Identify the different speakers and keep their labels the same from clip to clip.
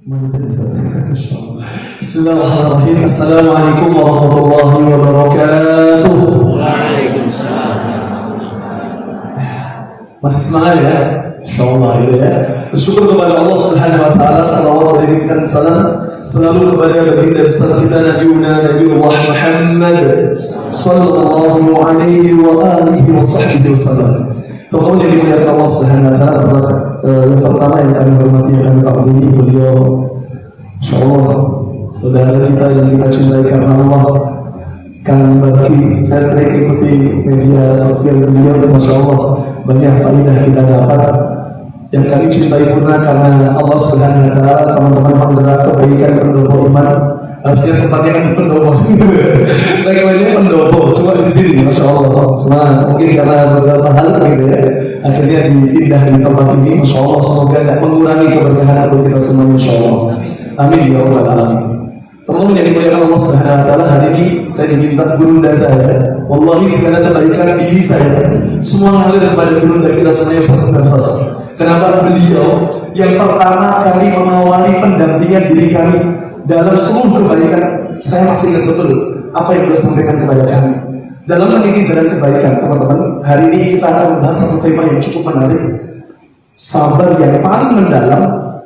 Speaker 1: Bismillahirrahmanirrahim. Assalamualaikum warahmatullahi wabarakatuh.
Speaker 2: Waalaikumsalam.
Speaker 1: Masih semangat ya? Insyaallah ya. Bersyukur kepada Allah Subhanahu wa taala, salawat dan salam selalu kepada baginda besar kita Nabiullah Muhammad sallallahu alaihi wa alihi wa sahbihi wasallam. Teman-teman yang dimuliakan Allah Subhanahu wa taala, yang pertama yang kami hormati, yang kami takdimi beliau insyaallah saudara kita yang kita cintai karena Allah, Kang Bakti. Saya sering ikuti media sosial beliau, Masya Allah banyak faedah kita dapat yang kami cintai purna karena Allah Subhanahu wa taala. Teman-teman penggerak kebaikan pendopo iman, harusnya tempatnya kan pendopo namanya pendopo, cuma di sini Masya Allah, cuma mungkin karena beberapa hal gitu ya akhirnya dipindah di tempat ini. Masya Allah, semoga tidak mengurangi keberkahan untuk kita semua Insya Allah, amin ya rabbal alamin. Teman-teman yang dimuliakan Allah Subhanahu wa taala, hari ini saya diminta gurunda saya, wallahi segala kebaikan diri saya semua mengalir kepada gurunda kita semua yang satu nafas. Kenapa? Beliau yang pertama kali mengawali pendampingan diri kami dalam seluruh kebaikan. Saya masih ingat betul apa yang beliau sampaikan kepada kami dalam meniti jalan kebaikan. Teman-teman, hari ini kita akan membahas satu tema yang cukup menarik, sabar yang paling mendalam.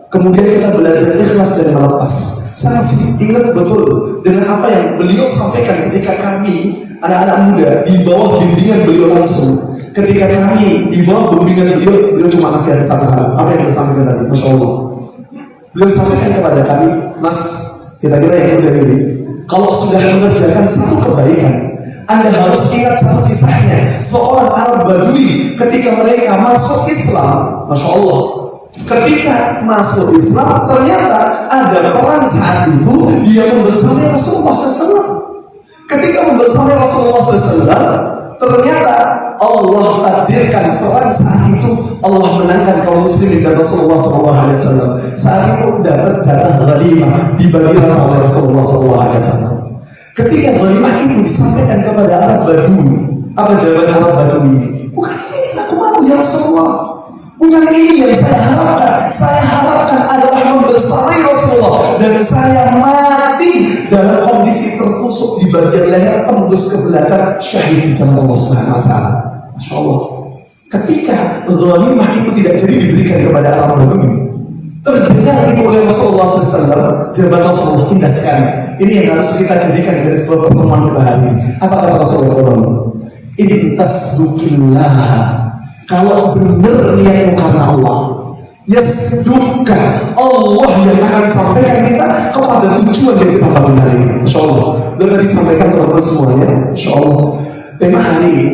Speaker 1: Kemudian kita belajar ikhlas dan melepas. Saya masih ingat betul dengan apa yang beliau sampaikan ketika kami anak-anak muda di bawah bimbingan beliau langsung. Ketika kami di bawah bimbingan beliau cuma kasih ada satu hal. Apa yang beliau sampaikan tadi? Masya Allah. Beliau sampaikan kepada kami, Mas, kita kira yang muda ini, kalau sudah mengerjakan satu kebaikan, Anda harus ingat satu kisahnya. Seorang Arab Badui ketika mereka masuk Islam, Masya Allah, ketika masuk Islam ternyata ada perang saat itu dia membersamai Rasulullah SAW. Ketika membersamai Rasulullah SAW ternyata Allah takdirkan perang saat itu Allah menangkan kaum muslimin dan Rasulullah SAW saat itu dapat jatah ghanimah dibagi rata oleh Rasulullah SAW. Ketika ghanimah itu disampaikan kepada Arab Badui, apa jawaban Arab Badui? Bukan ini aku mau ya Rasulullah, bukan ini yang saya harapkan. Saya harapkan adalah membersamai Rasulullah dan saya mati dalam kondisi tertusuk di bagian leher, tembus ke belakang, syahid di jalan Allah Subhanahu wa taala. Masya Allah. Ketika ghanimah itu tidak jadi diberikan kepada Arab Badui, terdengar itu oleh Rasulullah SAW. Jawaban Rasulullah indah sekali. Ini yang harus kita jadikan dari sebuah pertemuan kita hari ini. Apa kata Rasulullah? Ini tasdukillah, kalau benar niatmu karena Allah, yasduka, Allah yang akan sampaikan kita kepada tujuan yang kita bangun hari ini. Insya Allah. Dan tadi sampaikan teman-teman semuanya. Insya Allah. Tema hari ini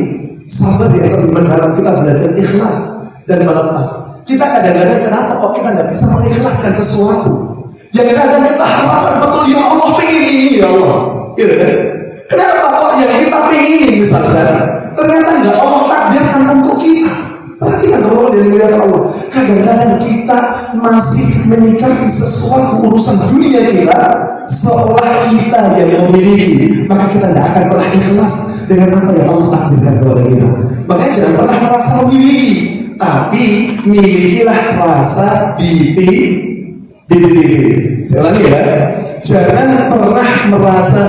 Speaker 1: sabar yang lebih mendalam. Kita belajar ikhlas dan melepas. Kita kadang-kadang kenapa kok kita nggak bisa mengikhlaskan sesuatu yang kadang kita harapkan betul, ya Allah pengen ini ya Allah, gitu kan? Kenapa kok yang kita pengen ini misalkan ternyata nggak Allah takdirkan untuk kita? Perhatikan teman-teman dari mulia Allah. Kadang-kadang kita masih menyikapi sesuatu urusan dunia kita seolah kita yang memiliki, maka kita tidak akan pernah ikhlas dengan apa yang Allah takdirkan kepada kita. Makanya jangan pernah merasa memiliki, tapi milikilah rasa diri. Saya ulangi ya, jangan pernah merasa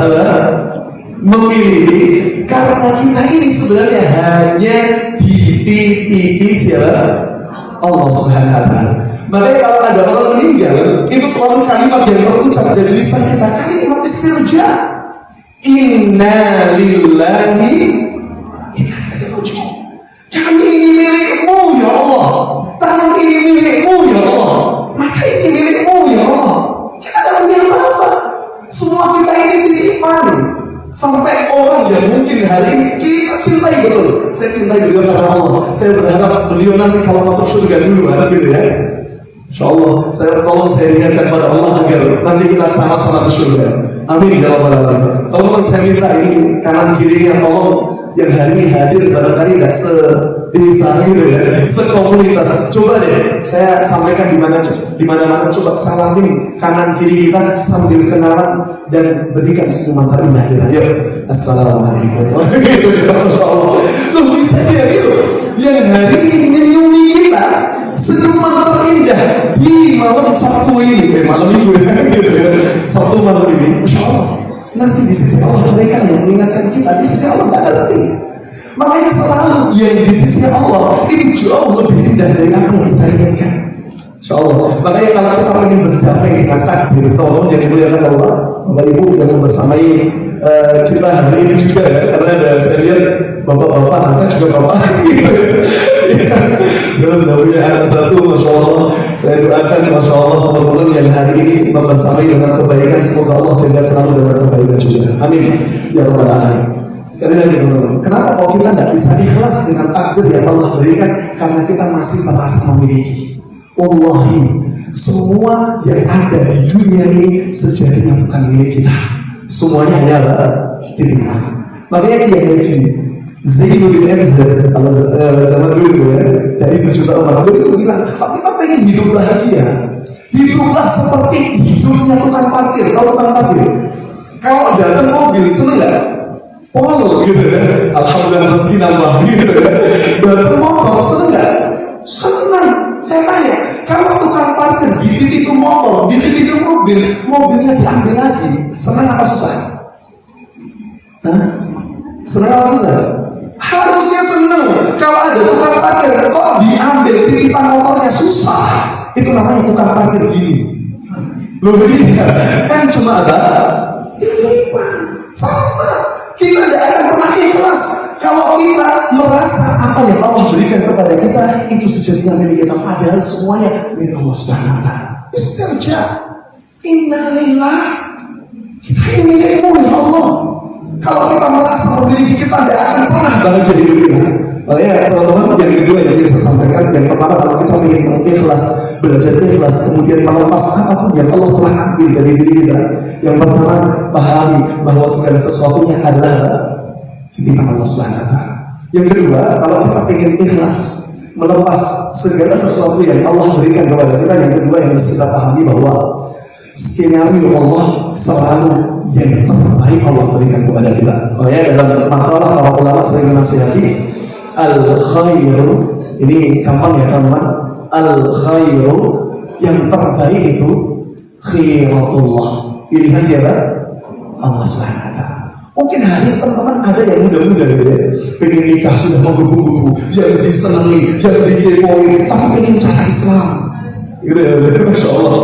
Speaker 1: memiliki, karena kita ini sebenarnya hanya tipi siapa? Allah Subhanahu wa taala. Makanya kalau ada orang meninggal, itu selalu kalimat yang terucap dari lisan kita, kalimat istirja. Inna lillahi inna ilaihi raji'un. Kami ini milikmu ya Allah. Tangan ini milikmu ya Allah. Maka ini milikmu ya Allah. Kita dalamnya apa? Semua kita ini titipan. Sampai orang yang mungkin hari ini kita cintai betul. Saya cintai beliau karena Allah. Saya berharap beliau nanti kalau masuk surga dulu, ada gitu ya. Insya Allah, saya ingatkan pada Allah agar nanti kita sama-sama ke surga. Amin ya rabbal alamin. Tolong saya minta ini kanan kirinya tolong yang hari ini hadir barangkali tidak sedesa gitu ya, sekomunitas. Coba deh saya sampaikan di mana-mana coba salamin kanan kiri kita sambil kenalan dan berikan senyuman terindah kita. Yuk, assalamualaikum. Gitu, Masya Allah. Loh bisa jadi loh yang hari ini menyumi kita senyuman terindah di malam Sabtu ini, malam Minggu gitu ya. Sabtu malam ini, Masya Allah. Nanti di sisi Allah mereka yang mengingatkan kita, di sisi Allah nggak ada lagi. Makanya selalu yang di sisi Allah ini jauh lebih indah dari apa yang kita inginkan. Insya Allah. Makanya kalau kita ingin berdamai dengan takdir, tolong yang dimuliakan Allah, Bapak Ibu yang bersamai kita hari ini juga ya, karena ada saya lihat bapak-bapak, saya juga bapak. Saya sudah punya anak satu, Masya Allah. Saya doakan, Masya Allah, teman-teman yang hari ini bersamai dengan kebaikan, semoga Allah jaga selalu dengan kebaikan juga. Amin. Ya Rabbal Alamin. Sekali lagi teman-teman, kenapa kalau kita tidak bisa ikhlas dengan takdir yang Allah berikan? Karena kita masih merasa memiliki. Wallahi, semua yang ada di dunia ini sejatinya bukan milik kita. Semuanya hanyalah titipan. Makanya dia haji Zainul bin Abzad, kalau zaman dulu ya, dari sejuta orang itu bilang, kalau kita pengen hidup bahagia, hiduplah seperti hidupnya tukang parkir. Kalau tukang parkir, kalau datang mobil seneng nggak? Polo gitu ya, alhamdulillah rezeki nambah gitu ya. Datang motor seneng nggak? Senang. Saya tanya, kalau tukang parkir dititip motor, dititip mobil, mobilnya diambil lagi, senang apa susah? Hah? Senang apa susah? Harusnya senang. Kalau ada tukang parkir, kok diambil titipan motornya susah? Itu namanya tukang parkir gini. Loh dia kan cuma ada titipan, sama. Kita tidak akan pernah ikhlas kalau kita merasa apa yang Allah berikan kepada kita itu sejatinya milik kita, padahal semuanya milik Allah Subhanahu wa Ta'ala. Istirja, innalillah, kita ini milikmu ya Allah. Kalau kita merasa memiliki, kita tidak akan pernah bahagia hidup kita. Makanya teman-teman, yang kedua yang saya sampaikan, yang pertama kalau kita ingin mengikhlas, belajar ikhlas, kemudian melepas apapun yang Allah telah ambil dari diri kita. Yang pertama, pahami bahwa segala sesuatunya adalah titipan Allah Subhanahu wa Ta'ala. Yang kedua, kalau kita ingin ikhlas, melepas segala sesuatu yang Allah berikan kepada kita, yang kedua yang harus kita pahami bahwa skenario Allah selalu yang terbaik Allah berikan kepada kita. Makanya dalam makalah para ulama sering menasihati al-khairu, ini gampang ya teman-teman, al-khairu yang terbaik itu khairatullah, pilihan siapa? Allah Subhanahu wa Ta'ala. Mungkin hari teman-teman ada yang muda-muda gitu ya, pengen nikah sudah menggebu-gebu, yang disenangi, yang dikepoin, tapi pengen cara Islam gitu ya, Masya Allah,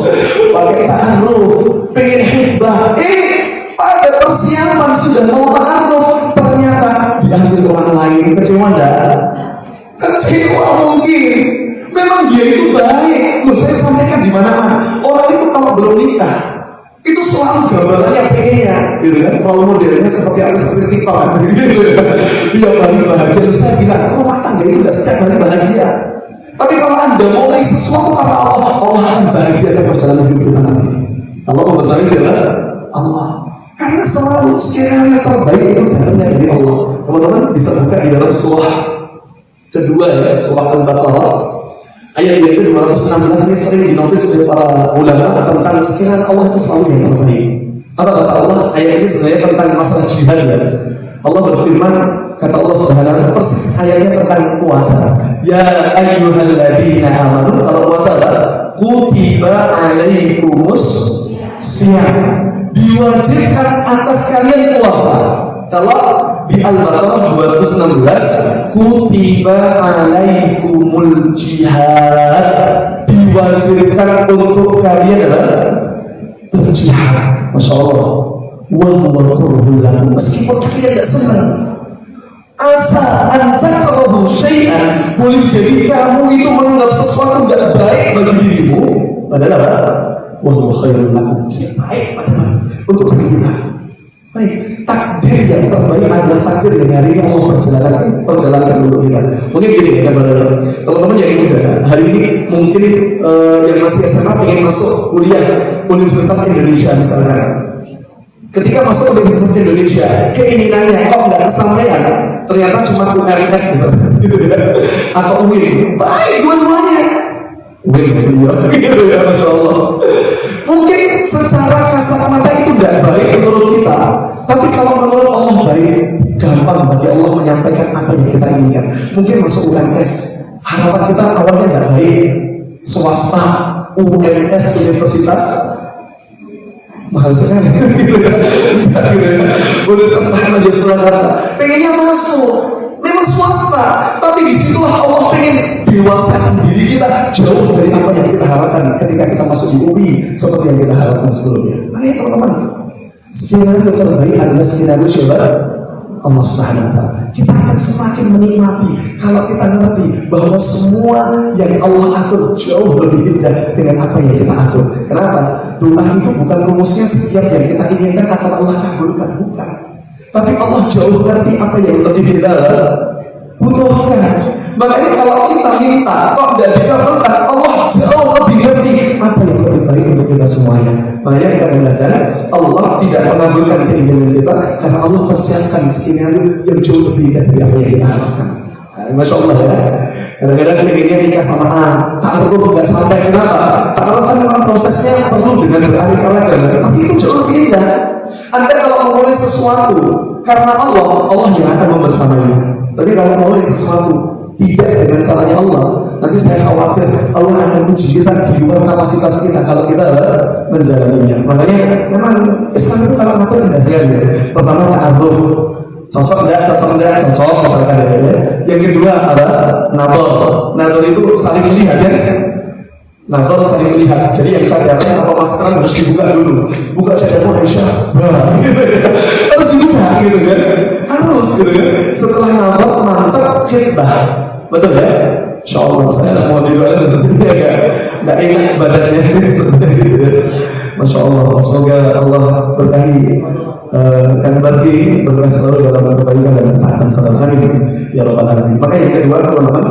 Speaker 1: pakai ta'aruf, pengen hibah, pada persiapan sudah mau ta'aruf, ternyata diambil orang lain. Kecewa enggak? Kecewa mungkin. Memang dia itu baik. Loh, saya sampaikan di mana-mana, orang itu kalau belum nikah itu selalu gambarannya pengennya gitu kan, kalau modelnya seperti artis-artis TikTok gitu ya, dia bahagia bahagia. Saya bilang rumah tangga itu tidak setiap hari bahagia, tapi kalau Anda mulai sesuatu karena Allah, Allah akan bahagia dalam perjalanan hidup kita nanti. Allah mempercayai siapa? Allah. Karena selalu skenario terbaik itu datangnya dari Allah. Teman-teman bisa buka di dalam surah kedua ya, surah Al-Baqarah. Ayat yang ke-216 ini sering dinotis oleh para ulama tentang sekiranya Allah itu selalu yang terbaik. Apa kata Allah? Ayat ini sebenarnya tentang masalah jihad ya. Allah berfirman, kata Allah Subhanahu, persis ayatnya tentang puasa. Ya ayyuhalladzina amanu, kalau puasa apa? Kutiba alaikumus siyam, diwajibkan atas kalian puasa. Kalau di Al-Baqarah 216, kutiba alaikumul jihad, diwajibkan untuk kalian adalah berjihad. Masya Allah. Wa huwa kurhul lakum, meskipun kalian tidak senang. Asa antakrahu syai'an, boleh jadi kamu itu menganggap sesuatu tidak baik bagi dirimu, padahal apa? Wa huwa khairul lakum, dia baik untuk kita. Baik, takdir yang terbaik adalah takdir yang hari ini Allah perjalankan dulu kita. Mungkin gini ya teman-teman yang muda, hari ini mungkin yang masih SMA ingin masuk kuliah Universitas Indonesia misalkan. Ketika masuk ke Universitas Indonesia, keinginannya kok nggak kesampaian, ternyata cuma URS gitu ya, atau UIN. Baik dua-duanya. UIN gitu ya, Masya Allah. Mungkin secara kasat mata itu tidak baik menurut kita, tapi kalau menurut Allah baik, gampang bagi Allah menyampaikan apa yang kita inginkan. Mungkin masuk UMS, harapan kita awalnya nggak baik, swasta, UMS, universitas mahal sekali gitu ya. Universitas Muhammadiyah Surakarta pengennya masuk, memang swasta, tapi disitulah Allah pengen dewasakan diri kita jauh dari apa yang kita harapkan ketika kita masuk di UI seperti yang kita harapkan sebelumnya. Makanya teman-teman, skenario terbaik adalah skenario siapa? Allah Subhanahu wa Ta'ala. Kita akan semakin menikmati kalau kita ngerti bahwa semua yang Allah atur jauh lebih indah dengan apa yang kita atur. Kenapa? Doa itu bukan rumusnya setiap yang kita inginkan akan Allah kabulkan, bukan. Tapi Allah jauh ngerti apa yang lebih kita butuhkan. Makanya kalau kita minta kok tidak dikabulkan, Allah jauh lebih ngerti apa yang lebih baik untuk kita semuanya. Makanya kadang-kadang Allah tidak mengabulkan keinginan kita karena Allah persiapkan skenario yang jauh lebih indah dari apa yang kita harapkan. Masya Allah ya. Kadang-kadang pengennya nikah sama A, ta'aruf nggak sampai. Kenapa? Ta'aruf kan memang prosesnya perlu dengan berkali-kali, tapi itu jauh lebih indah. Anda kalau memulai sesuatu karena Allah yang akan membersamainya. Tapi kalau memulai sesuatu tidak dengan caranya Allah, nanti saya khawatir Allah akan uji kita di luar kapasitas kita kalau kita menjalaninya. Makanya memang Islam itu kalau ngatur tidak sekali ya. Pertama ta'aruf, cocok enggak, cocok misalkan ya. Yang kedua apa? Nador itu saling melihat ya. Nador saling melihat. Jadi yang cadarnya apa maskeran harus dibuka dulu. Buka cadarmu Aisyah. Harus dibuka gitu kan. Harus gitu kan. Setelah nador mantap khitbah. Betul ya? Insyaallah saya mau didoakan seperti enggak enak badannya seperti itu ya. Masya Allah, semoga Allah berkahi dan bagi berkah selalu dalam kebaikan dan ketaatan serta amin ya rabbal alamin. Maka yang kedua teman-teman,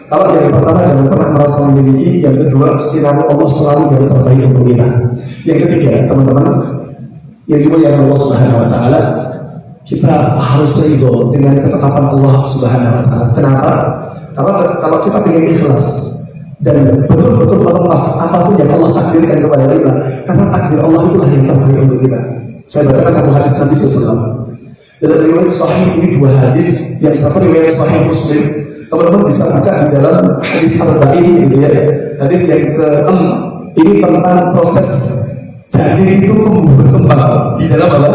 Speaker 1: kalau yang pertama jangan pernah merasa memiliki, yang kedua skenario Allah selalu yang terbaik untuk kita. Yang ketiga teman-teman, yang dimuliakan Allah Subhanahu wa Ta'ala, kita harus ridho dengan ketetapan Allah Subhanahu wa Ta'ala. Kenapa? Karena kalau kita ingin ikhlas dan betul-betul melepas apapun yang Allah takdirkan kepada kita, karena takdir Allah itulah yang terbaik untuk kita. Saya bacakan satu hadis Nabi SAW. Dalam riwayat Sahih ini dua hadis, yang satu riwayat Sahih Muslim. Teman-teman bisa buka di dalam hadis Arba'in gitu ya. Hadis yang ke-6 ini tentang proses janin itu tumbuh berkembang di dalam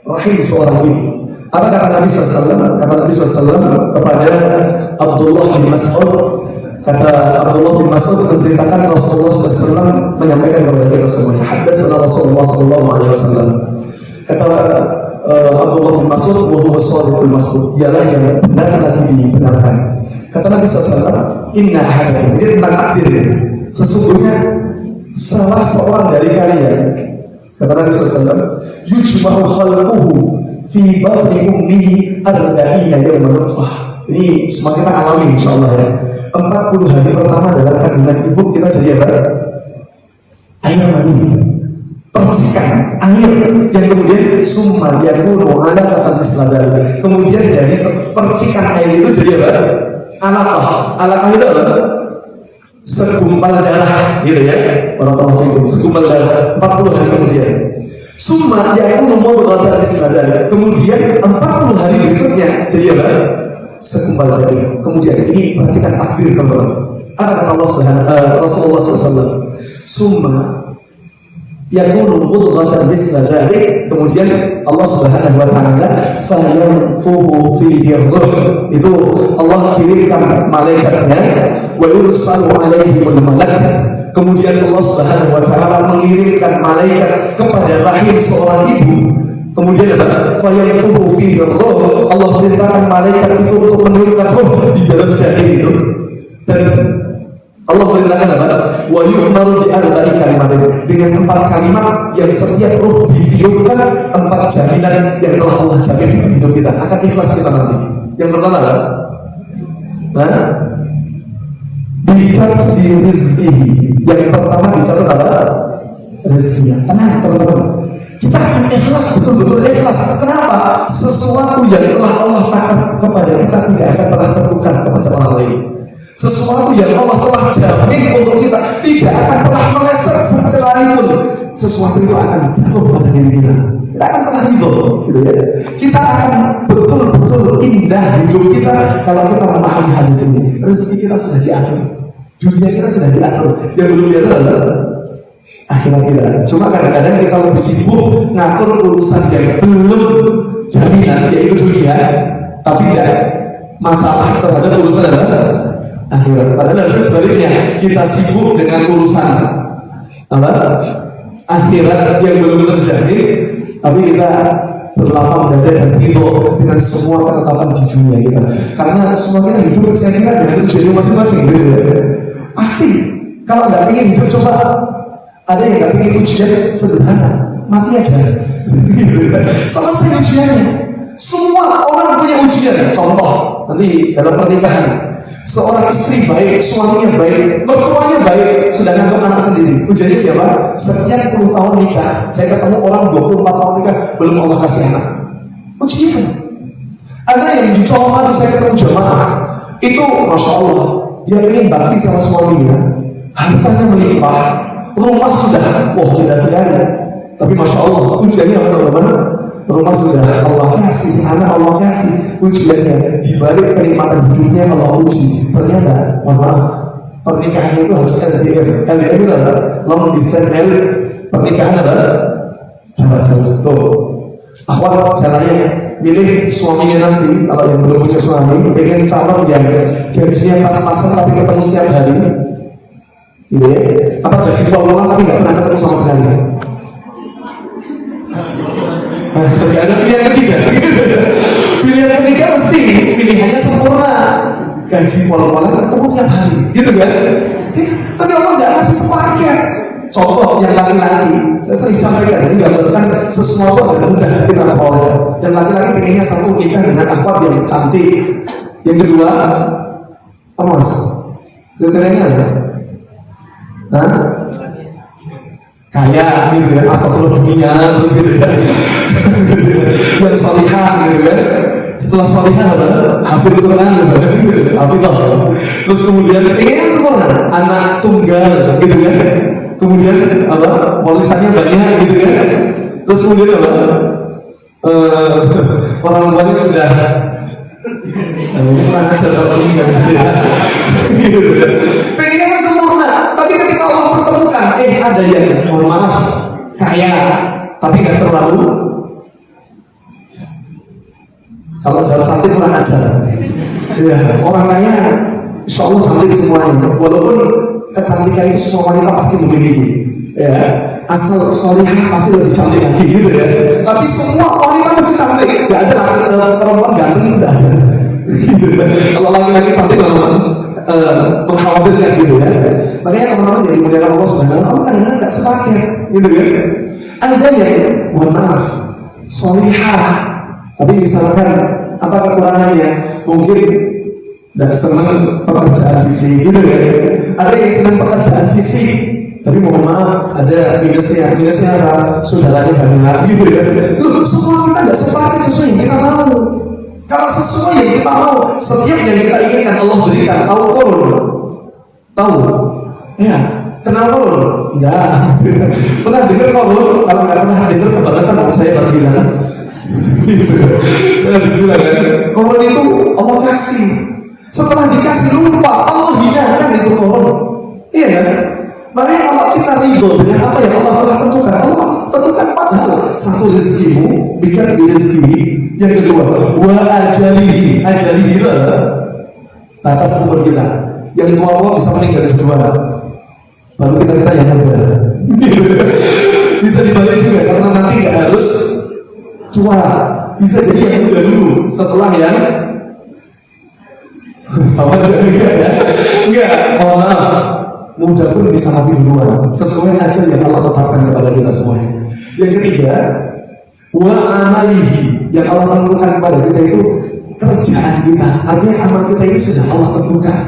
Speaker 1: rahim seorang ibu. Apa kata Nabi SAW? Kata Nabi SAW kepada Abdullah bin Mas'ud. Kata Abdullah bin Mas'ud menceritakan Rasulullah SAW menyampaikan kepada kita semuanya. Haddatsana Rasulullah SAW. Kata Abdullah bin Mas'ud, wa huwa shadiqul masduq, dialah yang benar lagi dibenarkan. Kata Nabi SAW, inna ahadakum, ini tentang takdir. Sesungguhnya salah seorang dari kalian, kata Nabi SAW, yujma'u khalquhu fi batni ummihi arba'ina yawman nutfah. Ini semua kita alami insyaallah ya. 40 hari pertama dalam kandungan ibu kita jadi apa? Air mani, percikan air yang kemudian summa yakunu ala kata isladari. Kemudian dari percikan air itu jadi apa? Alaqah itu apa? Segumpal darah gitu ya. Orang tahu segumpal darah 40 hari kemudian. Summa yakunu mudghatan isladari. Kemudian 40 hari berikutnya jadi apa? Segumpal daging. Kemudian ini perhatikan takdir teman-teman. Apa kata Allah Subhanahu Rasulullah SAW? Summa yakunu mudghatan misladari. Kemudian Allah Subhanahu wa Ta'ala fayanfuhu fihi ruh. Itu Allah kirimkan malaikatnya, wa yursalu alaihimul malak. Kemudian Allah Subhanahu wa Ta'ala mengirimkan malaikat kepada rahim seorang ibu. Kemudian apa? Fayanfuhu fihi ruh. Allah perintahkan malaikat itu untuk meniupkan ruh di dalam janin itu. Dan Allah perintahkan apa? Wa yu'maru bi arba'i kalimatin, dengan 4 kalimat yang setiap ruh ditiupkan 4 jaminan yang telah Allah jamin dalam hidup kita. Akan ikhlas kita nanti. Yang pertama apa? Bikat di rizkihi. Yang pertama dicatat apa? Rizkinya. Tenang teman-teman, kita akan ikhlas, betul-betul ikhlas. Kenapa? Sesuatu yang telah Allah takkan kepada kita tidak akan pernah tertukar kepada orang lain. Sesuatu yang Allah telah jamin untuk kita tidak akan pernah meleset sekalipun. Sesuatu itu akan jatuh pada diri kita. kita akan pernah ridho, gitu ya. Kita akan betul-betul indah hidup kita kalau kita memahami hadis ini. Rezeki kita sudah diatur, dunia kita sudah diatur, yang belum diatur adalah akhirat kita. Cuma kadang-kadang kita lebih sibuk ngatur urusan yang belum jaminan, yaitu dunia, tapi tidak masalah terhadap urusan adalah akhirat. Padahal sebaliknya kita sibuk dengan urusan apa? Akhirat yang belum terjadi, tapi kita berlapang dada dan ridho dengan semua ketetapan di dunia kita. Karena semua kita hidup saya kira dengan tujuan masing-masing, gitu ya. Pasti kalau nggak ingin hidup, coba ada yang nggak ingin ujian sederhana, mati aja. Selesai ujiannya. Semua orang punya ujian. Contoh nanti dalam pernikahan, seorang istri baik, suaminya baik, mertuanya baik, sudah nganggap anak sendiri. Ujiannya siapa? Sekian puluh tahun nikah, saya ketemu orang 24 tahun nikah, belum Allah kasih anak. Ujian. Ada yang dicolong madu, saya ketemu jamaah, itu Masya Allah, dia ingin bakti sama suaminya, hartanya melimpah, rumah sudah, wah tidak sekali. Tapi Masya Allah, ujiannya apa teman-teman? Rumah sudah Allah kasih, anak Allah kasih, ujiannya dibalik kenikmatan hidupnya Allah uji. Ternyata, mohon maaf, pernikahan itu harus LDR. LDR itu adalah long distance marriage. Pernikahan adalah jarak jauh. Tuh, akhwat caranya milih suaminya nanti. Kalau yang belum punya suami, pengen calon yang gajinya pas-pasan tapi ketemu setiap hari. Gitu ya? Apa gaji bulan tapi nggak pernah ketemu sama sekali? Tidak ada pilihan ketiga. Pilihan ketiga mesti pilihannya sempurna, gaji pola-pola ketemu tiap hari, gitu kan? Tapi Allah nggak kasih sepaket. Contoh yang laki-laki, saya sering sampaikan, ini gambarkan sesuatu yang mudah kita peroleh. Yang laki-laki pengennya satu nikah dengan akhwat yang cantik. Yang kedua, emas. Kriterianya apa? Nah, kaya gitu kan, astagfirullah dunia terus gitu kan. Yang salihah gitu kan. Setelah salihah apa? Hafidh Quran gitu. Hafidh. Terus kemudian ingin sempurna, anak tunggal gitu kan. Kemudian apa? Warisannya banyak gitu kan. Terus kemudian apa? Orang tuanya sudah kurang ajar kalau meninggal gitu. Pengennya sempurna, tapi ketika Allah pertemukan, ada yang mohon maaf kaya, tapi nggak terlalu. Kalau jalan cantik kurang ajar. Ya, orang kaya, insya Allah cantik semuanya. Walaupun kecantikan itu semua wanita pasti memiliki. Ya, asal solihah pasti lebih cantik lagi gitu ya. Tapi semua wanita pasti cantik. Gak ada perempuan ganteng itu tidak ada. Gitu. Kalau laki-laki cantik memang mengkhawatirkan gitu ya. Makanya teman-teman yang dimuliakan Allah Subhanahu wa Ta'ala kadang-kadang nggak sepaket, gitu ya. Ada yang mohon maaf solihah, tapi misalkan apa kekurangannya? Mungkin tidak senang pekerjaan fisik, gitu ya. Ada yang senang pekerjaan fisik, tapi mohon maaf ada minusnya. Minusnya apa? Saudaranya banyak, gitu ya. Loh, semua kita tidak sepaket sesuai yang kita mau. Kalau sesuai yang kita mau, setiap yang kita inginkan Allah berikan. Tahu korun? Tahu? Ya, kenal korun? Enggak. Pernah dengar korun? Kalau nggak pernah dengar kebangetan, saya baru bilang. Saya habis bilang kan, korun itu Allah kasih. Setelah dikasih lupa, Allah hinakan itu korun. Iya kan? Makanya kalau kita ridho dengan apa yang Allah telah tentukan, Allah tentukan 4 hal. Satu, rezekimu, bikin rezeki. Yang kedua, wa ajalihi. Ajalihi itu batas umur kita. Yang tua bisa meninggal duluan, baru kita yang muda. Bisa dibalik juga, karena nanti nggak harus tua, bisa jadi yang muda dulu setelah yang sama aja enggak ya? Enggak, mohon maaf, muda pun bisa mati duluan sesuai aja yang Allah tetapkan kepada kita semuanya. Yang ketiga, wa amalihi, yang Allah tentukan kepada kita itu kerjaan kita. Artinya amal kita ini sudah Allah tentukan.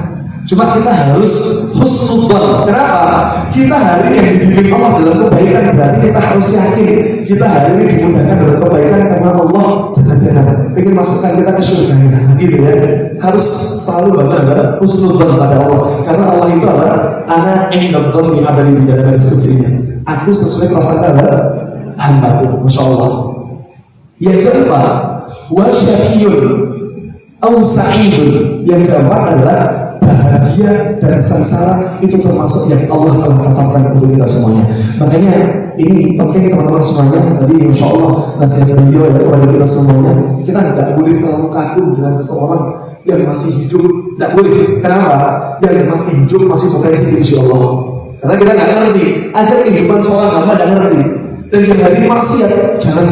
Speaker 1: Cuma kita harus husnudzon. Kenapa? Kita hari ini yang dibimbing Allah dalam kebaikan, berarti kita harus yakin kita hari ini dimudahkan dalam kebaikan karena Allah jangan-jangan ingin masukkan kita ke surga, gitu ya. Harus selalu bangga husnudzon pada Allah, karena Allah itu adalah ana inda dhanni abadi bi, dalam diskusinya. Aku sesuai prasangka hambaku, Masya Allah. Yang keempat, wasyakiyun au sa'idun. Yang keempat adalah bahagia dan sengsara, itu termasuk yang Allah telah catatkan untuk kita semuanya. Makanya ini penting teman-teman semuanya. Tadi insya Allah nasihat beliau ya kepada kita semuanya. Kita tidak boleh terlalu kagum dengan seseorang yang masih hidup. Tidak boleh. Kenapa? Yang masih hidup masih potensi insya Allah. Karena kita nggak ngerti. Ada kehidupan seorang hamba tidak ngerti. Dan yang hari maksiat jangan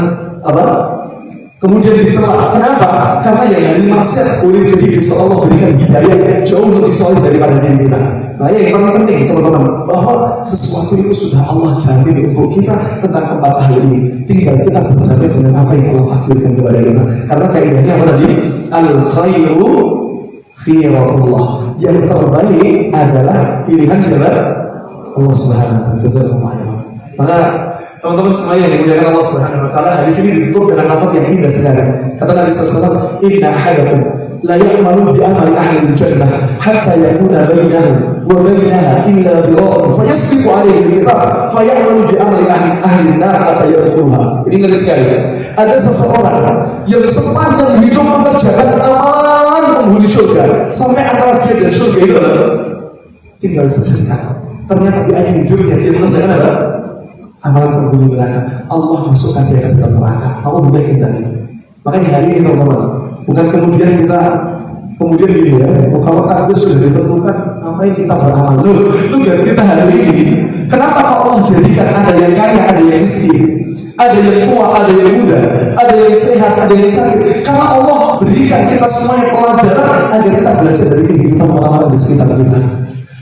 Speaker 1: kemudian dicela. Kenapa? Karena yang hari maksiat boleh jadi insya Allah berikan hidayah jauh lebih solid daripada diri kita. Nah yang paling penting teman-teman, bahwa sesuatu itu sudah Allah jamin untuk kita tentang keempat hal ini. Tinggal kita berdamai dengan apa yang Allah takdirkan kepada kita. Karena kaidahnya apa tadi? Al khairu khiratullah. Yang terbaik adalah pilihan siapa? Allah Subhanahu wa taala. Maka teman-teman semuanya yang dimuliakan Allah Subhanahu wa taala, hadis ini ditutup dengan lafaz yang indah sekali. Kata Nabi sallallahu alaihi wasallam, "Inna ahadakum la ya'malu bi amali ahli al-jannah hatta yakuna bainahu wa bainaha illa dhira'un fayasbiqu 'alaihi al-kitab fay'amalu bi amali ahli an-nar hatta yadkhuluha." Ini ngeri sekali. Ada seseorang yang sepanjang hidup mengerjakan amalan penghuni surga sampai antara dia dan surga itu tinggal sejengkal. Ternyata di akhir hidupnya dia mengerjakan apa? Amalan penghuni neraka. Allah masukkan dia ke dalam neraka. Allah sudah kita ini. Makanya hari ini teman-teman, bukan kemudian kita gini ya. Kalau takdir sudah ditentukan, ngapain kita beramal? Tugas kita hari ini. Kenapa Allah jadikan ada yang kaya, ada yang miskin, ada yang tua, ada yang muda, ada yang sehat, ada yang sakit? Karena Allah berikan kita semuanya pelajaran agar kita belajar dari kehidupan orang-orang di sekitar kita.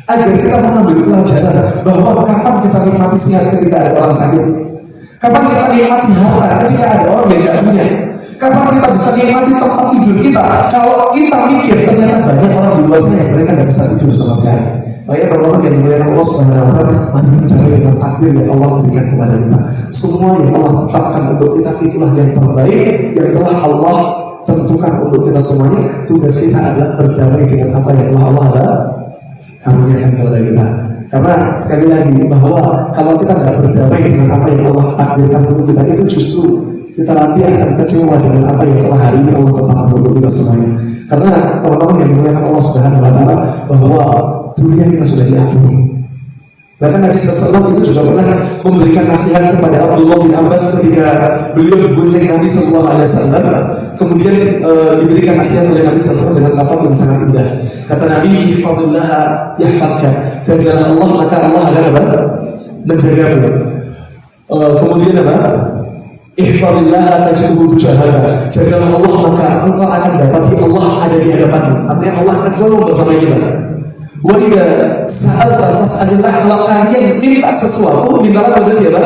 Speaker 1: Agar kita mengambil pelajaran bahwa kapan kita nikmati sehat ketika ada orang sakit, kapan kita nikmati harta ketika ada orang yang tidak punya, kapan kita bisa nikmati tempat tidur kita kalau kita mikir ternyata banyak orang di luar sana yang mereka tidak bisa tidur sama sekali. Makanya teman-teman yang dimuliakan Allah Subhanahu wa taala, mari kita dengan takdir yang Allah berikan kepada kita. Semua yang Allah tetapkan untuk kita itulah yang terbaik, yang telah Allah tentukan untuk kita semuanya. Tugas kita adalah berdamai dengan apa yang telah Allah ada karuniakan kepada kita. Karena sekali lagi bahwa kalau kita tidak berdamai dengan apa yang Allah takdirkan untuk kita, itu justru kita nanti akan kecewa dengan apa yang telah hari ini Allah tetapkan untuk kita semuanya. Karena teman-teman yang dimuliakan Allah Subhanahu wa taala, bahwa dunia kita sudah diatur. Bahkan Nabi SAW itu juga pernah memberikan nasihat kepada Abdullah bin Abbas ketika beliau berbonceng Nabi SAW. Kemudian diberikan nasihat oleh Nabi SAW dengan lafaz yang sangat indah. Kata Nabi, "Ihfadillah yahfadka." Jagalah Allah maka Allah akan apa? Menjagamu. Kemudian apa? "Ihfadillah tajidhu tujahaka." Jagalah Allah maka engkau akan dapati Allah ada di hadapanmu. Artinya Allah akan selalu bersama kita. Wa idza sa'alta fas'alillah. Kalau kalian minta sesuatu, mintalah kepada siapa?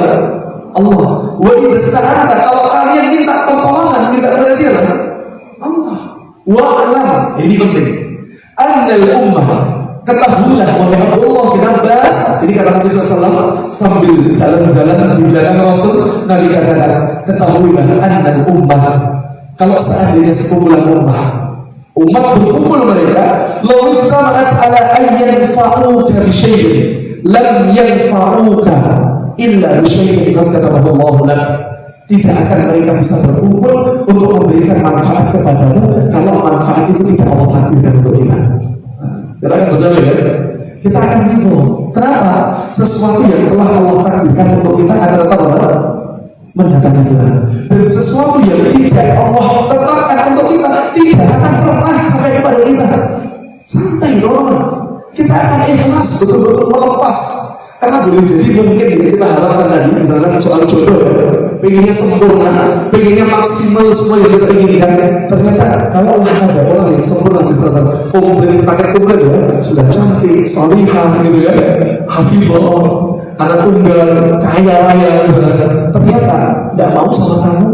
Speaker 1: Allah. Wa idza sta'anta, kalau kalian minta pertolongan, minta kepada siapa? Allah. Wa alam, ini penting. Annal ummah, ketahuilah wahai Abdullah bin Abbas, ini kata Nabi SAW sambil jalan-jalan di belakang Rasul, Nabi katakan, ketahuilah annal ummah, kalau seandainya sekumpulan umat berkumpul mereka, lalu istama'at ala ayyan fa'uka bi syai'in lam yanfa'uka illa bi syai'in qad katabahu Allah lak. Tidak akan mereka bisa berkumpul untuk memberikan manfaat kepadamu kalau manfaat itu tidak Allah takdirkan untuk kita. Kita akan betul ya? Kita akan gitu. Kenapa? Sesuatu yang telah Allah takdirkan untuk kita akan tetap mendatangkan kita. Dan sesuatu yang tidak Allah tetapkan untuk kita tidak akan pernah sampai kepada kita. Santai dong. Kita akan ikhlas betul-betul melepas. Karena boleh jadi mungkin kita harapkan tadi misalnya soal jodoh, pengennya sempurna, pengennya maksimal semua yang kita inginkan. Ternyata kalau ada orang yang sempurna misalkan komplit, paket komplit ya, sudah cantik, salihah gitu ya, hafizah, anak tunggal, kaya raya, ternyata tidak mau sama kamu.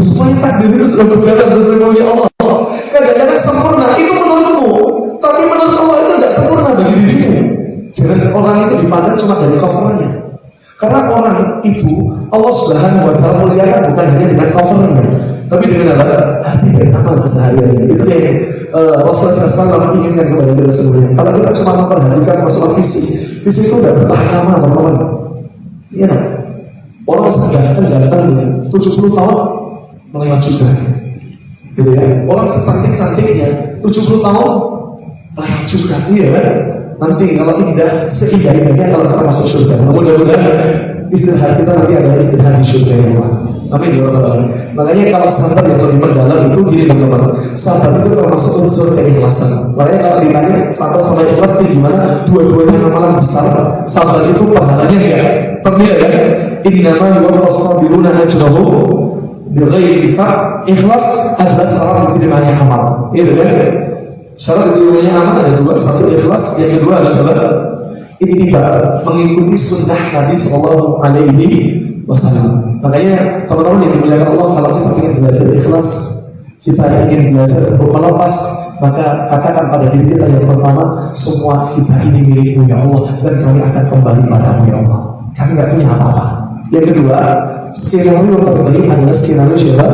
Speaker 1: Semuanya takdir itu sudah berjalan sesuai maunya Allah. Kadang-kadang sempurna itu menurutmu, tapi menurut Allah itu tidak sempurna bagi dirimu. Jangan orang itu dipandang cuma dari covernya. Karena orang itu Allah Subhanahu wa taala muliakan bukan hanya dengan covernya, tapi dengan apa? Hati dan amal keseharian. Itu yang Rasulullah SAW inginkan kepada kita semuanya. Kalau kita cuma memperhatikan masalah fisik itu udah bertahan lama teman-teman. Iya, orang masih ganteng 70 tahun melewat juga, gitu ya. Orang secantik-cantiknya 70 tahun lewat juga, iya kan? Nanti kalau indah, seindah-indahnya kalau kita masuk surga. Mudah-mudahan istirahat kita nanti adalah istirahat di surga ya Allah. Amin ya Rabbal Alamin. Makanya kalau sahabat yang lebih mendalam itu gini teman-teman, sahabat itu termasuk unsur keikhlasan. Makanya kalau ditanya sahabat sama ikhlas itu gimana, dua-duanya amalan besar. Sahabat itu pahalanya ya ternilai ya. Innama yuwaffas sabiruna ajrahum bighairi hisab. Ikhlas adalah syarat diterimanya amal. Itu kan? Syarat diterimanya amal ada dua, satu ikhlas, yang kedua adalah syarat ittiba, mengikuti sunnah Nabi Sallallahu Alaihi Wasallam. Makanya teman-teman yang dimuliakan Allah, kalau kita ingin belajar ikhlas, kita ingin belajar untuk melepas, maka katakan pada diri kita yang pertama, semua kita ini milikmu ya Allah, dan kami akan kembali padamu ya Allah. Kami nggak punya apa-apa. Yang kedua, skenario terbaik adalah skenario siapa?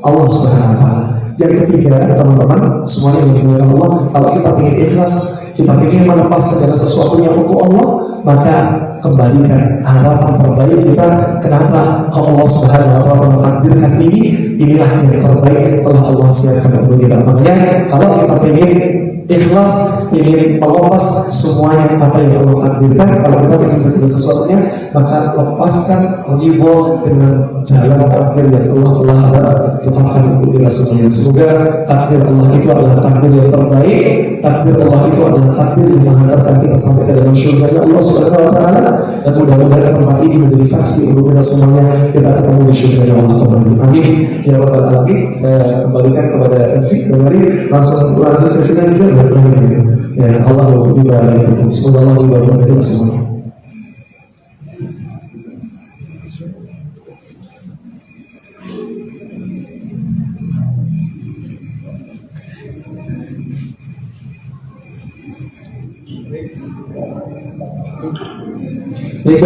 Speaker 1: Allah Subhanahu Wa Taala. Yang ketiga, teman-teman semuanya yang dimuliakan Allah, kalau kita ingin ikhlas, kita ingin melepas segala sesuatunya untuk Allah, maka kembalikan harapan terbaik kita. Kenapa? Kalau Allah Subhanahu Wa Taala takdirkan inilah yang terbaik telah Allah siapkan untuk kita. Makanya kalau kita ingin ikhlas, ingin melepas semuanya apa yang Allah takdirkan, kalau kita ingin segala sesuatunya, maka lepaskan ridho dengan jalan takdir yang Allah telah tetapkan untuk kita semuanya. Semoga takdir Allah itu adalah takdir yang terbaik, takdir Allah itu adalah takdir yang menghantarkan kita sampai ke dalam surga Allah Subhanahu Wa Taala, dan mudah-mudahan tempat ini menjadi saksi untuk kita semuanya kita ketemu di surga Allah. Amin ya Rabbal Alamin. Saya kembalikan kepada MC dan mari langsung sesinya aja. Ya Allah ibadah, semoga Allah ibadah kita semuanya.
Speaker 2: Baik,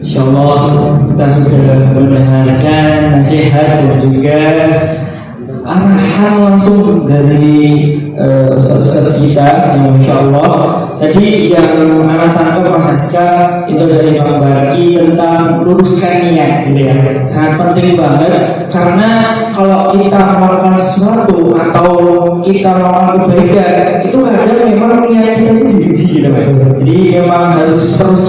Speaker 2: insyaallah kita sudah mendengarkan nasihat dan juga arahan langsung dari ustaz kita, insyaallah. Tadi yang anak tangkap Mas Aska itu dari Bang Barki tentang luruskan niat, gitu ya. Sangat penting banget karena kalau kita melakukan sesuatu atau kita melakukan kebaikan itu kadang memang niat kita itu diuji, gitu Mas. Jadi memang harus terus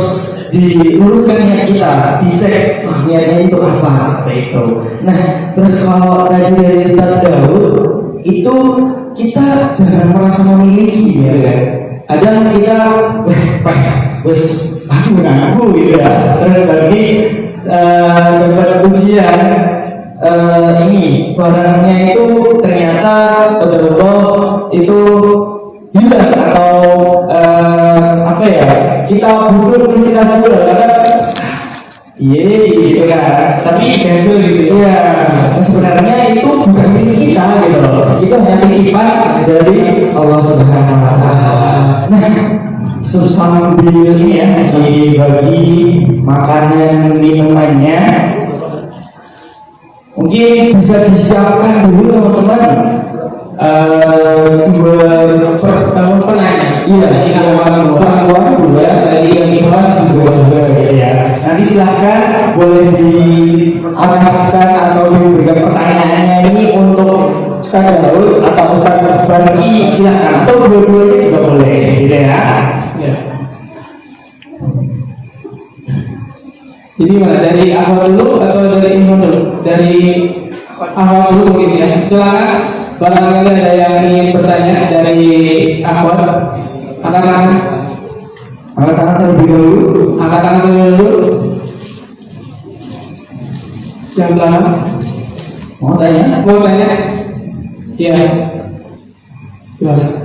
Speaker 2: diluruskan niat kita, dicek niatnya itu apa, seperti itu. Nah, terus kalau tadi dari Ustaz Daud itu kita jangan merasa memiliki, ya kan? Kadang kita wes aku mengaku gitu ya. Terus tadi dapat ujian ini barangnya itu ternyata betul-betul itu hilang atau apa ya, kita butuh kita jual kan, iya gitu kan, tapi gagal gitu ya. Sebenarnya itu bukan milik kita gitu loh, itu hanya titipan dari Allah Subhanahu Wa Taala. Nah, sambil ini ya, dibagi makanan minumannya, mungkin bisa disiapkan dulu teman-teman. Dua penanya, iya, perempuan dua, yang ikhwan juga gitu ya. Nanti silahkan boleh diarahkan atau diberikan pertanyaannya ini untuk Ustaz Daud atau Ustaz Barki, silahkan, atau dua-duanya juga boleh, gitu ya.
Speaker 3: Jadi mana, dari awal dulu atau dari info dulu? Dari awal dulu mungkin ya. Silakan. Barangkali ada yang ingin bertanya dari akhwat, angkat tangan.
Speaker 1: Angkat tangan terlebih dahulu.
Speaker 3: Angkat tangan dulu. Yang belakang.
Speaker 2: Mau tanya?
Speaker 3: Mau tanya? Iya. Silakan.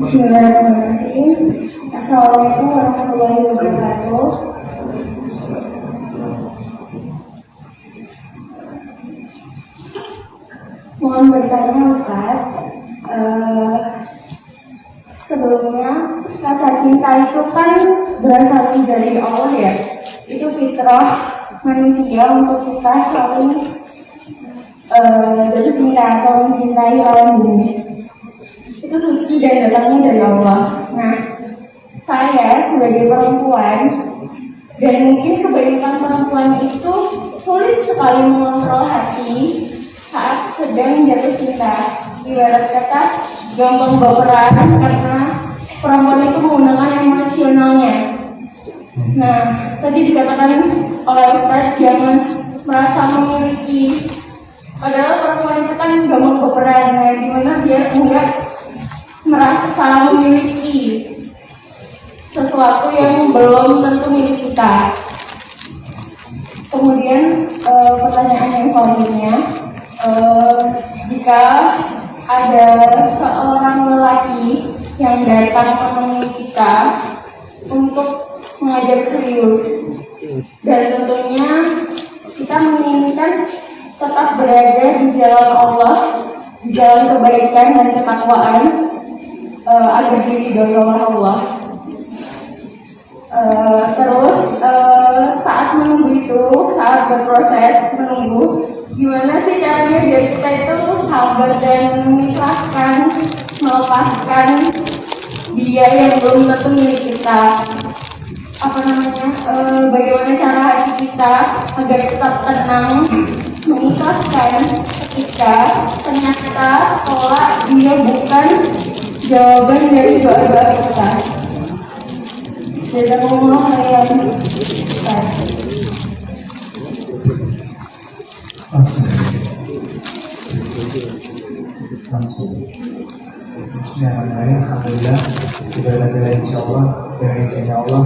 Speaker 4: Bismillahirrahmanirrahim. Assalamualaikum warahmatullahi wabarakatuh. Mohon bertanya Ustaz, sebelumnya itu kan berasal dari Allah ya. Itu fitrah manusia untuk kita selalu jatuh cinta atau mencintai lawan jenis. Itu suci dan datangnya dari Allah. Nah, saya sebagai perempuan dan mungkin kebanyakan perempuan itu sulit sekali mengontrol hati saat sedang jatuh cinta. Ibarat kata gampang baperan karena perempuan itu menggunakan emosionalnya. Nah, tadi dikatakan oleh Ustaz jangan merasa memiliki, padahal perempuan itu kan gampang baperan. Nah, gimana biar enggak merasa memiliki sesuatu yang belum tentu milik kita. Kemudian pertanyaan yang selanjutnya, jika ada seorang lelaki yang datang menemui kita untuk mengajak serius, dan tentunya kita menginginkan tetap berada di jalan Allah, di jalan kebaikan dan ketakwaan, agar diridhoi oleh Allah. Saat menunggu itu, saat berproses menunggu, gimana sih caranya biar kita itu sabar dan mengikhlaskan, melepaskan dia yang belum tentu milik kita. Bagaimana cara hati kita agar tetap tenang, mengikhlaskan ketika ternyata tolak dia bukan jawaban dari doa-doa kita. Jazakumullah khairan.
Speaker 2: Alhamdulillah kita belajar insyaallah dengan izin Allah.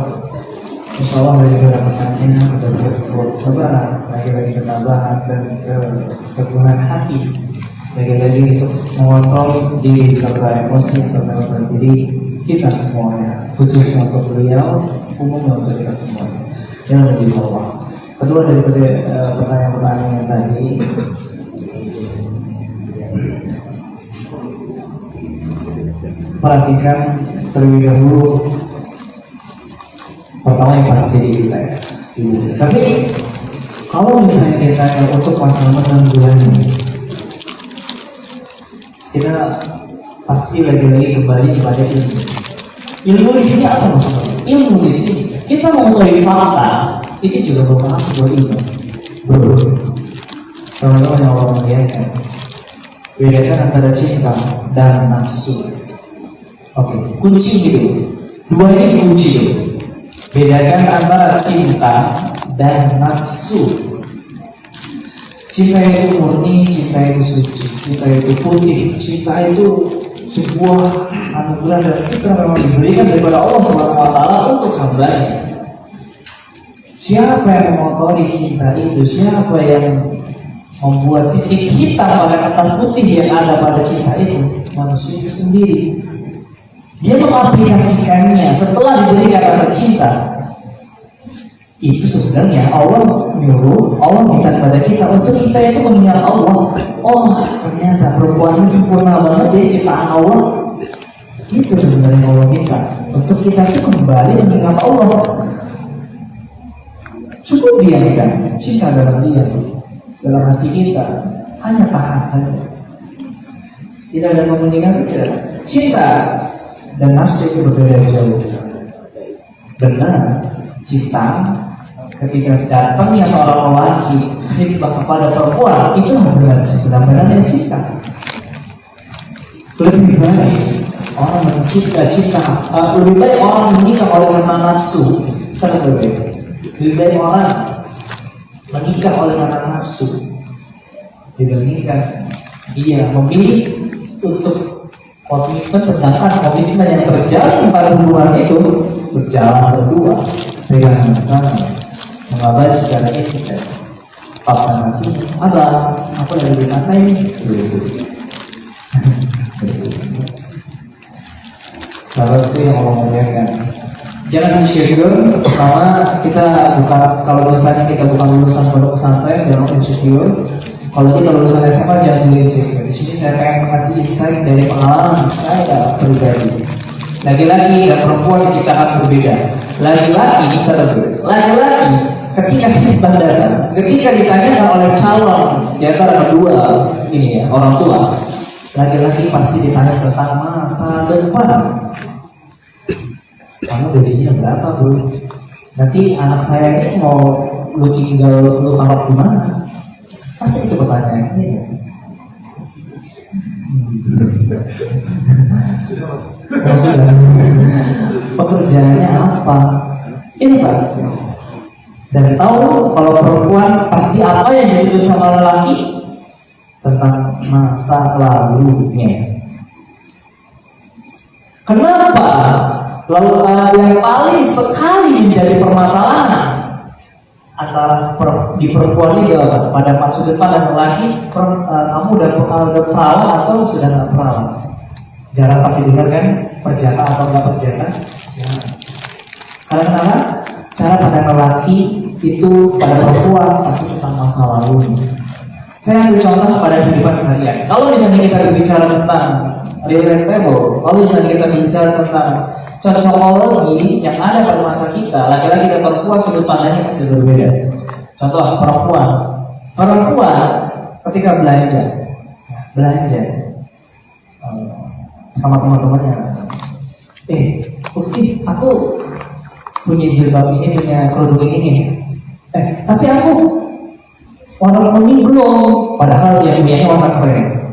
Speaker 2: Insyaallah dari pertanyaannya kita bisa sebuah kesabaran, lagi-lagi ketambahan dan keteguhan hati, lagi-lagi untuk mengontrol diri serta emosi terhadap diri kita semuanya, khususnya untuk beliau, umumnya untuk kita semuanya yang lebih bawah. Kedua daripada pertanyaan-pertanyaan yang tadi, perhatikan terlebih dahulu. Pertama yang pasti diri kita ya. Tapi kalau misalnya kita untuk pasangan 6 bulan ini, kita pasti lagi-lagi kembali kepada ilmu. Ilmu di sini apa maksudnya? Ilmu di sini kita mengetahui fakta itu juga merupakan sebuah ilmu. Bro, teman-teman yang Allah muliakan, bedakan antara cinta dan nafsu. Oke, kunci gitu. Dua ini kunci gitu. Bedakan antara cinta dan nafsu. Cinta itu murni, cinta itu suci, cinta itu putih, cinta itu sebuah anugerah dan fitrah memang diberikan daripada Allah SWT untuk hambanya. Siapa yang mengotori cinta itu? Siapa yang membuat titik hitam pada kertas putih yang ada pada cinta itu? Manusia itu sendiri. Dia mengaplikasikannya setelah diberikan rasa cinta. Itu sebenarnya Allah nyuruh, Allah minta kepada kita untuk kita itu mengingat Allah. Oh, ternyata perempuan ini sempurna banget, dia ciptaan Allah. Itu sebenarnya Allah minta untuk kita itu kembali mengingat Allah. Cukup diamkan cinta dalam hati kita, hanya tahan saja. Tidak ada kepentingan, tidak. Cinta dan nafsu itu berbeda jauh. Benar, cinta ketika datangnya seorang lelaki khidbah kepada perempuan itu benar sebenarnya cinta. Lebih baik orang mencipta cinta, lebih baik orang menikah oleh karena nafsu. Cara berbeda. Lebih baik orang menikah oleh karena nafsu dibandingkan dia memilih untuk komitmen, sedangkan komitmen yang terjalin pada hubungan itu berjalan berdua pegangan tangan, mengabari secara etika. Pak kasih apa yang dikata ini? Kalau itu yang Allah muliakan. Jangan insecure, pertama kita bukan, kalau misalnya kita bukan lulusan pondok pesantren, jangan insecure. Kalau kita lulusan SMA jangan dulu insecure. Di sini saya pengen mengasih insight dari pengalaman saya pribadi. Laki-laki dan perempuan diciptakan berbeda. Laki-laki ketika khitbah datang, ketika ditanyakan oleh calon di antara kedua ini ya orang tua, laki-laki pasti ditanya tentang masa depan. Kamu gajinya berapa, Bu? Nanti anak saya ini mau lu taruh di mana? Pasti itu pertanyaan. Sudah. Pekerjaannya apa? Ini pasti. Dan tahu kalau perempuan pasti apa yang dituntut sama lelaki tentang masa lalunya. Kenapa? Lalu yang paling sekali menjadi permasalahan antara di perempuan ini pada maksud depan dan lelaki, kamu udah perawan atau sudah nggak perawan? Jarang pasti dengar kan perjaka atau nggak perjaka? Jarang. Karena kenapa? Cara pandang lelaki itu pada perempuan pasti tentang masa lalu. Saya ambil contoh pada kehidupan seharian. Kalau misalnya kita berbicara tentang relatable, kalau misalnya kita bicara tentang cocokologi yang ada pada masa kita, laki-laki dan perempuan sudut pandangnya pasti berbeda. Contoh perempuan ketika belanja sama teman-temannya, Ukti, aku punya jilbab ini, punya kerudung ini, tapi aku warna kuning belum, padahal dia punyanya warna krem.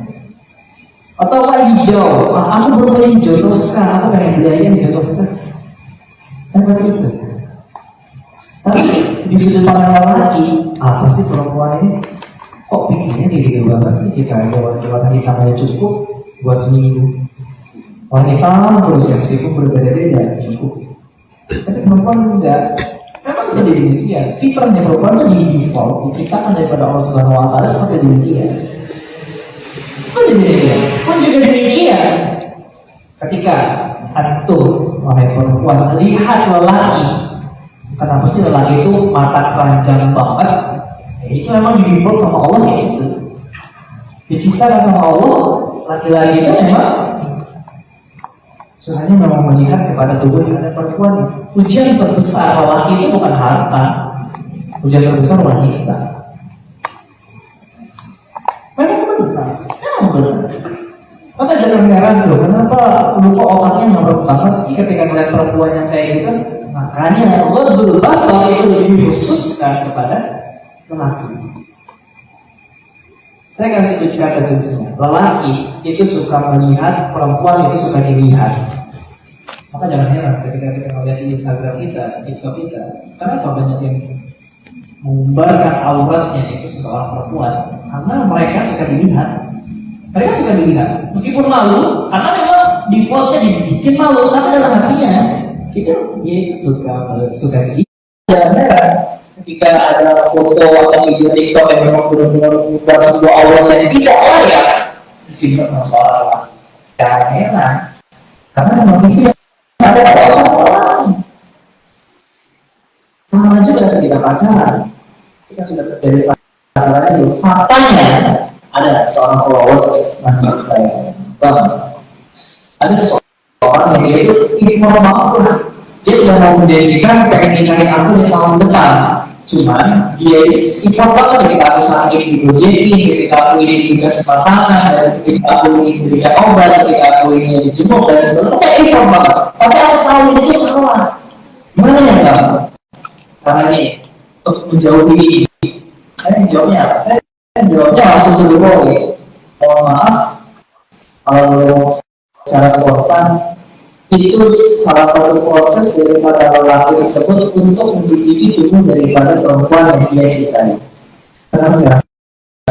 Speaker 2: Atau hijau, aku belum punya hijau Tosca, aku pengen beli aja hijau Tosca. Kan pasti itu. Tapi di sudut pandang lelaki, apa sih perempuan ini? Kok bikinnya gitu banget sih? Kita aja warna hitam aja cukup buat seminggu. Warna hitam terus ya, meskipun berbeda-beda cukup. Tapi perempuan enggak. Memang seperti demikian. Fitrahnya perempuan itu di default diciptakan daripada Allah Subhanahu Wa Taala seperti demikian. Seperti demikian. Pun juga demikian. Ketika antum wahai perempuan melihat lelaki, kenapa sih lelaki itu mata keranjang banget? Itu memang di default sama Allah kayak gitu. Diciptakan sama Allah, laki-laki itu memang sebenarnya memang melihat kepada tubuh yang ada perempuan. Ujian terbesar lelaki itu bukan harta, ujian terbesar wanita. Memang benar. Maka jangan heran loh, kenapa lupa otaknya ngeres banget sih ketika melihat perempuan yang kayak gitu. Makanya ghadul basar itu lebih khususkan kepada lelaki. Saya kasih kata kuncinya. Lelaki itu suka melihat, perempuan itu suka dilihat. Maka jangan heran ketika kita melihat di Instagram kita, TikTok kita, kenapa banyak yang mengumbarkan auratnya itu seseorang perempuan? Karena mereka suka dilihat. Mereka suka dilihat, meskipun malu, karena memang defaultnya dibikin malu, tapi dalam hatinya dia itu suka dilihat. Jangan heran ketika ada foto atau video TikTok yang memang benar-benar membuat sebuah aurat yang tidak layak disimpan sama seorang lelaki. Jangan heran, karena memang itu ada pada orang. Sama juga ketika pacaran, kita sudah terjadi pacaran itu, faktanya ada seorang followers nanti saya, ada seseorang yang dia itu informal lah, dia sudah mau menjanjikan pengen nikahin aku di tahun depan, cuman dia informal banget ketika aku sakit digojekin, ketika aku ini diberikan sempatangan, dan ketika aku ini diberikan obat, ketika aku ini dijemur dan sebagainya, informal banget. Tapi aku tahu itu salah. Gimana ya enggak? Karena ini untuk menjauhi ini, saya menjawabnya apa? Saya jawabnya langsung dulu, mohon maaf kalau secara spontan itu salah satu proses daripada lelaki tersebut untuk mencicipi tubuh daripada perempuan yang dia cintai. Karena saya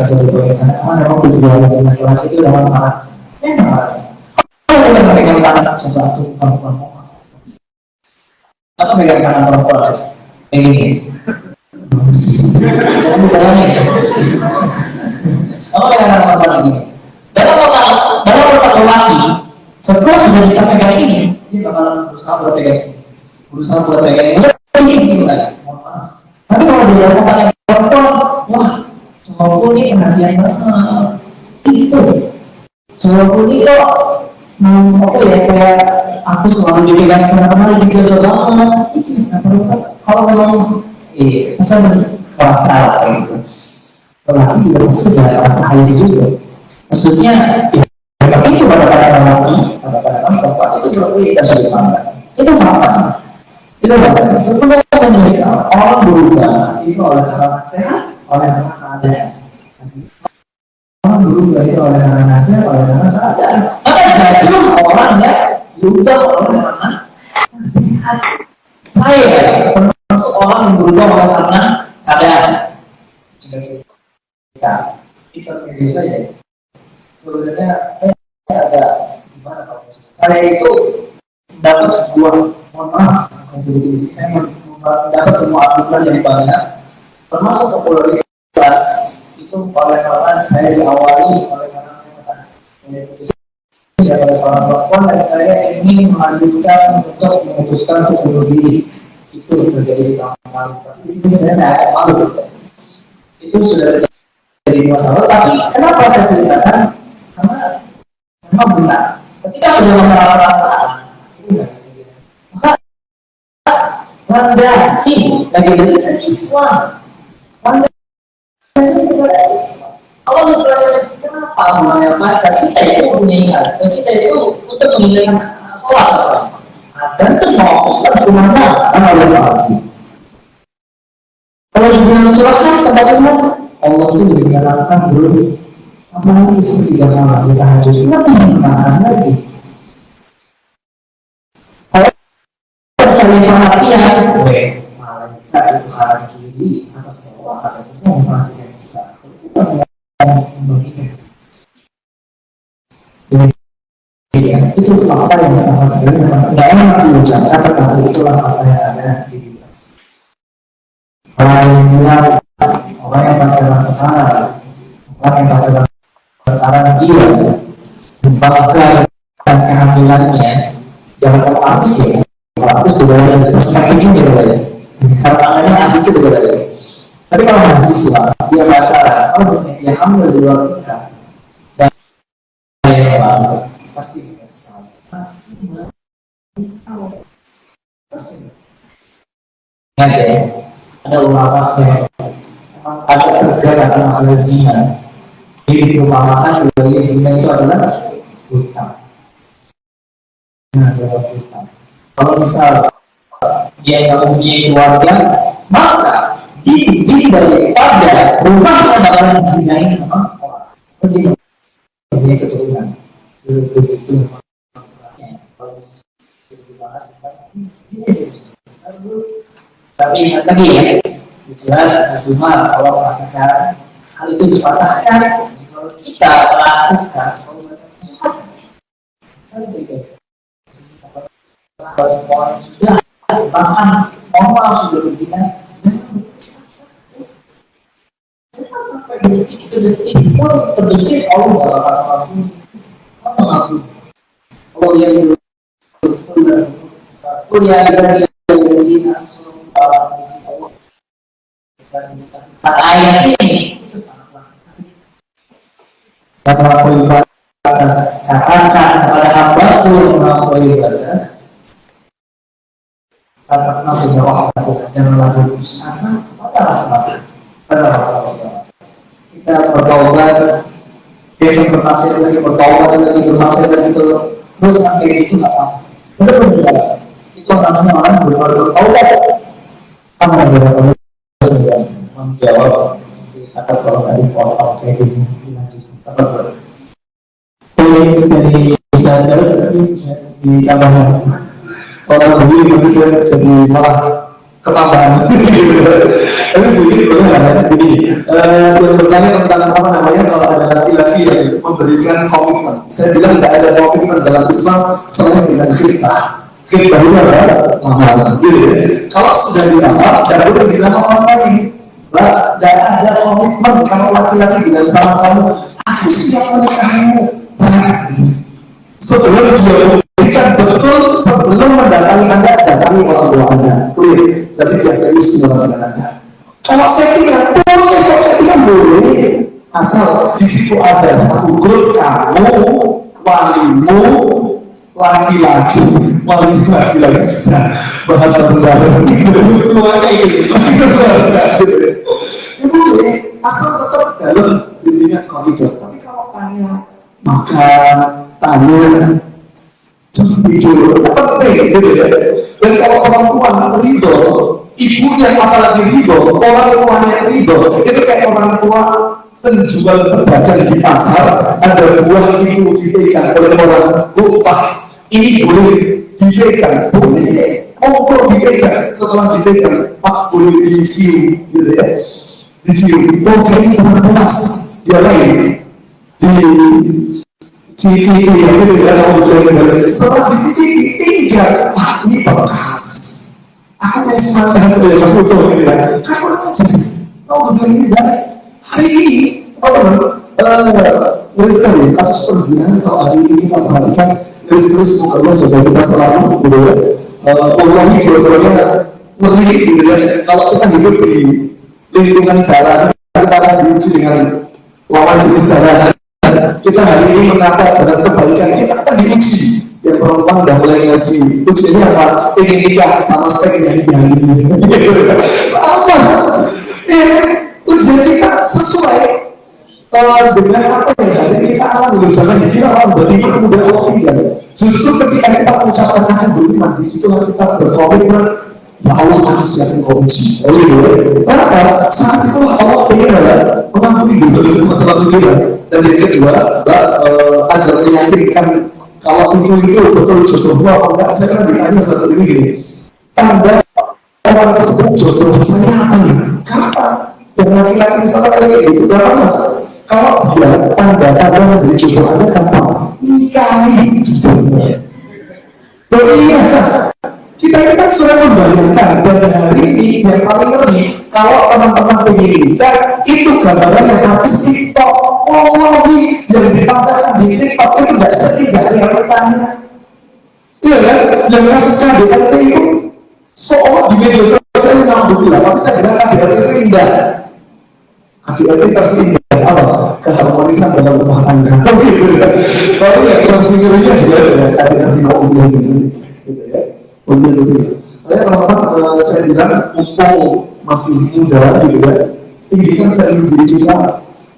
Speaker 2: rasa dulu yang sana, memang tubuh laki-laki itu dalam alasan, memang alasan. Kalau kita memegang tangan sesuatu perempuan, atau memegang tangan perempuan yang ini. Kamu bayangin, apa yang akan apa lagi? Dalam otak lelaki, setelah sudah bisa pegang ini, dia bakalan berusaha buat pegang sini, berusaha buat pegang ini lagi. Tapi kalau di dalam otak yang perempuan, wah, cowokku ini perhatian banget, itu, cowokku ini kok apa ya, kayak aku selalu dipegang sana kemari dijaga banget itu. Kalau memang masa merasa gitu, lelaki juga sudah rasa hal itu juga. Maksudnya memang itu pada lelaki, pada perempuan itu berbeda sudah itu apa? Itu apa? Sebelum menyesal orang berubah itu oleh karena sehat, oleh karena keadaan. Orang berubah itu oleh karena sehat, oleh karena keadaan. Maka jadi orang yang berubah oleh karena sehat. Saya termasuk orang yang berubah oleh karena keadaan. Jika kita menuju saya, sebenarnya saya ada gimana kalau saya itu dapat sebuah, mohon maaf saya sedikit di sini, saya dapat semua aturan yang banyak, termasuk popularitas itu oleh karena saya diawali oleh karena saya putus pada seorang perempuan dan saya ingin melanjutkan untuk memutuskan untuk bunuh diri. Itu terjadi di tahun lalu. Tapi di sini sebenarnya saya agak malu juga. Itu sudah terjadi masalah. Tapi kenapa saya ceritakan? Karena memang benar. Ketika sudah masalah perasaan, itu nggak bisa. Maka landasi bagi kita Islam. Landasi kepada Islam. Kalau misalnya kenapa namanya pacar, kita itu mengingat, kita itu untuk mengingatkan sholat sekarang. Azan itu mau sholat kemana? Karena oleh pasti. Kalau dibilang curahkan kepada Allah itu dikatakan belum. Apalagi seperti malam kita tahajud, kenapa mengingatkan lagi? Kalau percaya perhatian, malaikat itu kanan kiri atas bawah ada semua memperhatikan kita. Kita membagikan. Itu fakta yang sangat sebenarnya tidak enak diucapkan, tetapi itulah fakta yang ada di kita. Orang yang bilang, orang yang pacaran sekarang dia membanggakan kehamilannya, jangan kamu habis ya. Kalau habis berbeda, perspektifnya berbeda. Cara tangannya habis itu berbeda. Tapi kalau mahasiswa dia pacaran, kalau misalnya dia hamil di luar nikah, dan dia pasti menyesal, pasti ingat ya, ada ulama yang ada tegas akan masalah zina. Jadi diumpamakan sebagai zina itu adalah hutang. Kalau misal dia yang mempunyai keluarga, maka daripada rumahnya bakalan dizinain sama orang. Jadi punya keturunan seperti itu. Kalau dibahas tapi ingat lagi ya, di surat Az-Zumar Allah mengatakan hal itu dipatahkan jika kita melakukan kalau semua orang sudah bahkan orang sudah berzina, jangan sampai detik sedetik pun terbesit Allah dalam hati mengaku Allah yang kuliah dari dinas dan ayat ini itu sangatlah dan melampaui batas. Katakan kepada hamba-Ku yang melampaui batas, katakanlah punya rahmat, janganlah berputus asa pada rahmat. Kita bertaubat, besok bermaksiat lagi, bertaubat lagi, bermaksiat lagi, terus sampai itu nggak apa. Benar-benar itu namanya orang bertaubat. Kamu yang bertaubat sudah menjawab kata kalau tadi potong kayak gini dilanjutkan apa boleh? Poin dari sadar ditambahkan. Kalau begini bisa jadi malah ketambahan. Tapi sedikit boleh nggak? Jadi yang bertanya tentang apa namanya kalau ada laki-laki yang memberikan komitmen. Saya bilang tidak ada komitmen dalam Islam selain dengan khitbah. Khitbah itu adalah lamaran. Kalau sudah dilamar, tidak boleh dilamar orang lain. Tidak ada komitmen kalau laki-laki dengan sama kamu. Aku siap menikahimu. Sebelum dia memberikan betul, sebelum mendatangi Anda, datangi orang tua Anda. Clear. Tapi tidak serius dengan Anda. Kalau chattingan boleh, kalau chattingan boleh. Asal di situ ada satu grup kamu, walimu,
Speaker 1: laki-laki sudah bahasa Bunda
Speaker 3: keluarga itu.
Speaker 1: Itu asal tetap dalam bimbingan koridor. Tapi kalau tanya makan, tanya tidur, penting gitu ya. Dan kalau orang tua ridho, ibunya apalagi ridho, orang tuanya ridho, itu kayak orang tua penjual pedagang di pasar, ada buah itu dipegang oleh orang tua, ini boleh dipegang, boleh, monggo dipegang, setelah dipegang, Pak boleh dicium, gitu ya, dicium, oh jadi puas, dia lain, dicicipi, ya gitu ya, setelah dicicipi, tinggal, Pak ini bekas, aku kayak semangat saja Mas Uto, gitu ya, kamu apa jadi, mau bilang ini baik. Hari ini, teman-teman, ngeri sekali kasus perzinahan. Kalau hari ini kita perhatikan, ngeri sekali semoga Allah jaga kita selalu, gitu ya. Wallahi dua-duanya ngeri, gitu ya. Kalau kita hidup di lingkungan jalan, kita akan diuji dengan lawan jenis jalan. Kita hari ini menata jalan kebaikan, kita akan diuji. Yang perempuan udah mulai ngaji, ujiannya apa? Ingin nikah sama spek yang nyanyi. Sama, ya. Ujian kita sesuai dengan apa yang hari ini kita alami. Jangan dikira orang beriman kemudian Allah tinggal. Justru ketika kita mengucapkan akan beriman, disitulah kita berkomitmen, ya Allah akan siapkan kau uji. Kenapa? Saat itulah Allah ingin mengampuni dosa-dosa masa lalu kita. Dan yang kedua, agar meyakinkan kalau itu betul jodohmu apa enggak. Saya kan ditanya satu ini gini, tanda orang tersebut jodoh saya apa ya? Kenapa? Dan laki-laki misalnya kayak gitu, gampang mas. Kalau dia tanda-tanda menjadi jodoh Anda gampang, nikahi jodohnya. Iya, kita ini kan sudah membayangkan. Dan hari ini yang paling ngeri, kalau teman-teman pengen nikah, itu gambaran yang habis TikTok. Oh, yang ditampilkan di TikTok itu tidak sedih dari realitanya. Iya kan? Yang kasus KDRT itu seolah di media sosial ini alhamdulillah, tapi saya bilang KDRT itu indah. KDRT versi indah apa? Keharmonisan dalam rumah tangga. Tapi ya konsinyernya juga ada KDRT umum gitu ya. Untuk itu. Oleh teman-teman, saya bilang mumpung masih muda gitu ya, tinggikan value diri kita,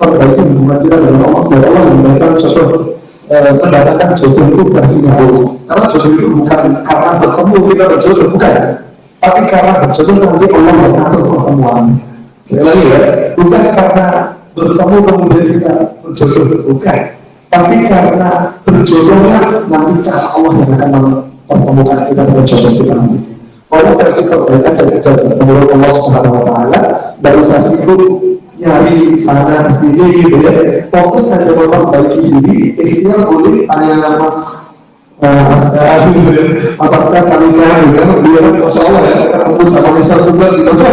Speaker 1: perbaiki hubungan kita dengan Allah. Dan Allah memberikan contoh mendatangkan jodoh itu versinya Allah. Karena jodoh itu bukan karena bertemu kita berjodoh, bukan. Tapi karena berjodoh nanti Allah mengatur pertemuannya. Sekali lagi ya, bukan karena bertemu kemudian kita berjodoh, bukan. Tapi karena berjodohlah nanti cara Allah yang akan mempertemukan kita dengan jodoh kita nanti. Kalau versi kebaikan saja menurut Allah Subhanahu Wa Taala, baru saya sibuk nyari sana di sini gitu ya. Fokus saja memperbaiki diri. Ikhtiar boleh tanya Mas Aska Salina gitu kan, dia kan Masya Allah ya, ketemu sama Mister Tunggal gitu kan,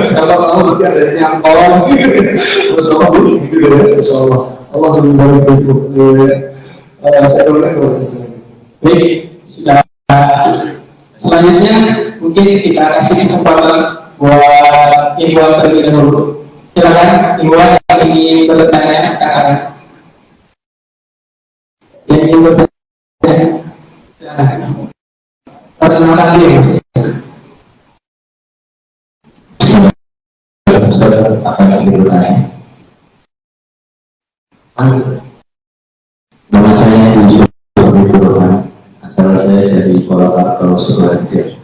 Speaker 1: siapa tahu nanti ada yang tolong gitu ya, Masya Allah gitu ya, Masya Allah, Allah lebih baik itu. Saya boleh kalau
Speaker 3: Baik, sudah. Selanjutnya mungkin kita kasih kesempatan buat Ibu terlebih dahulu. Silakan Ibu yang ingin bertanya, kakak. Yang ingin bertanya, silakan. Perkenalkan diri.
Speaker 5: Apa yang ingin bertanya? Nama saya Budi Firman. Asal saya dari Purwakarta, Sidoarjo.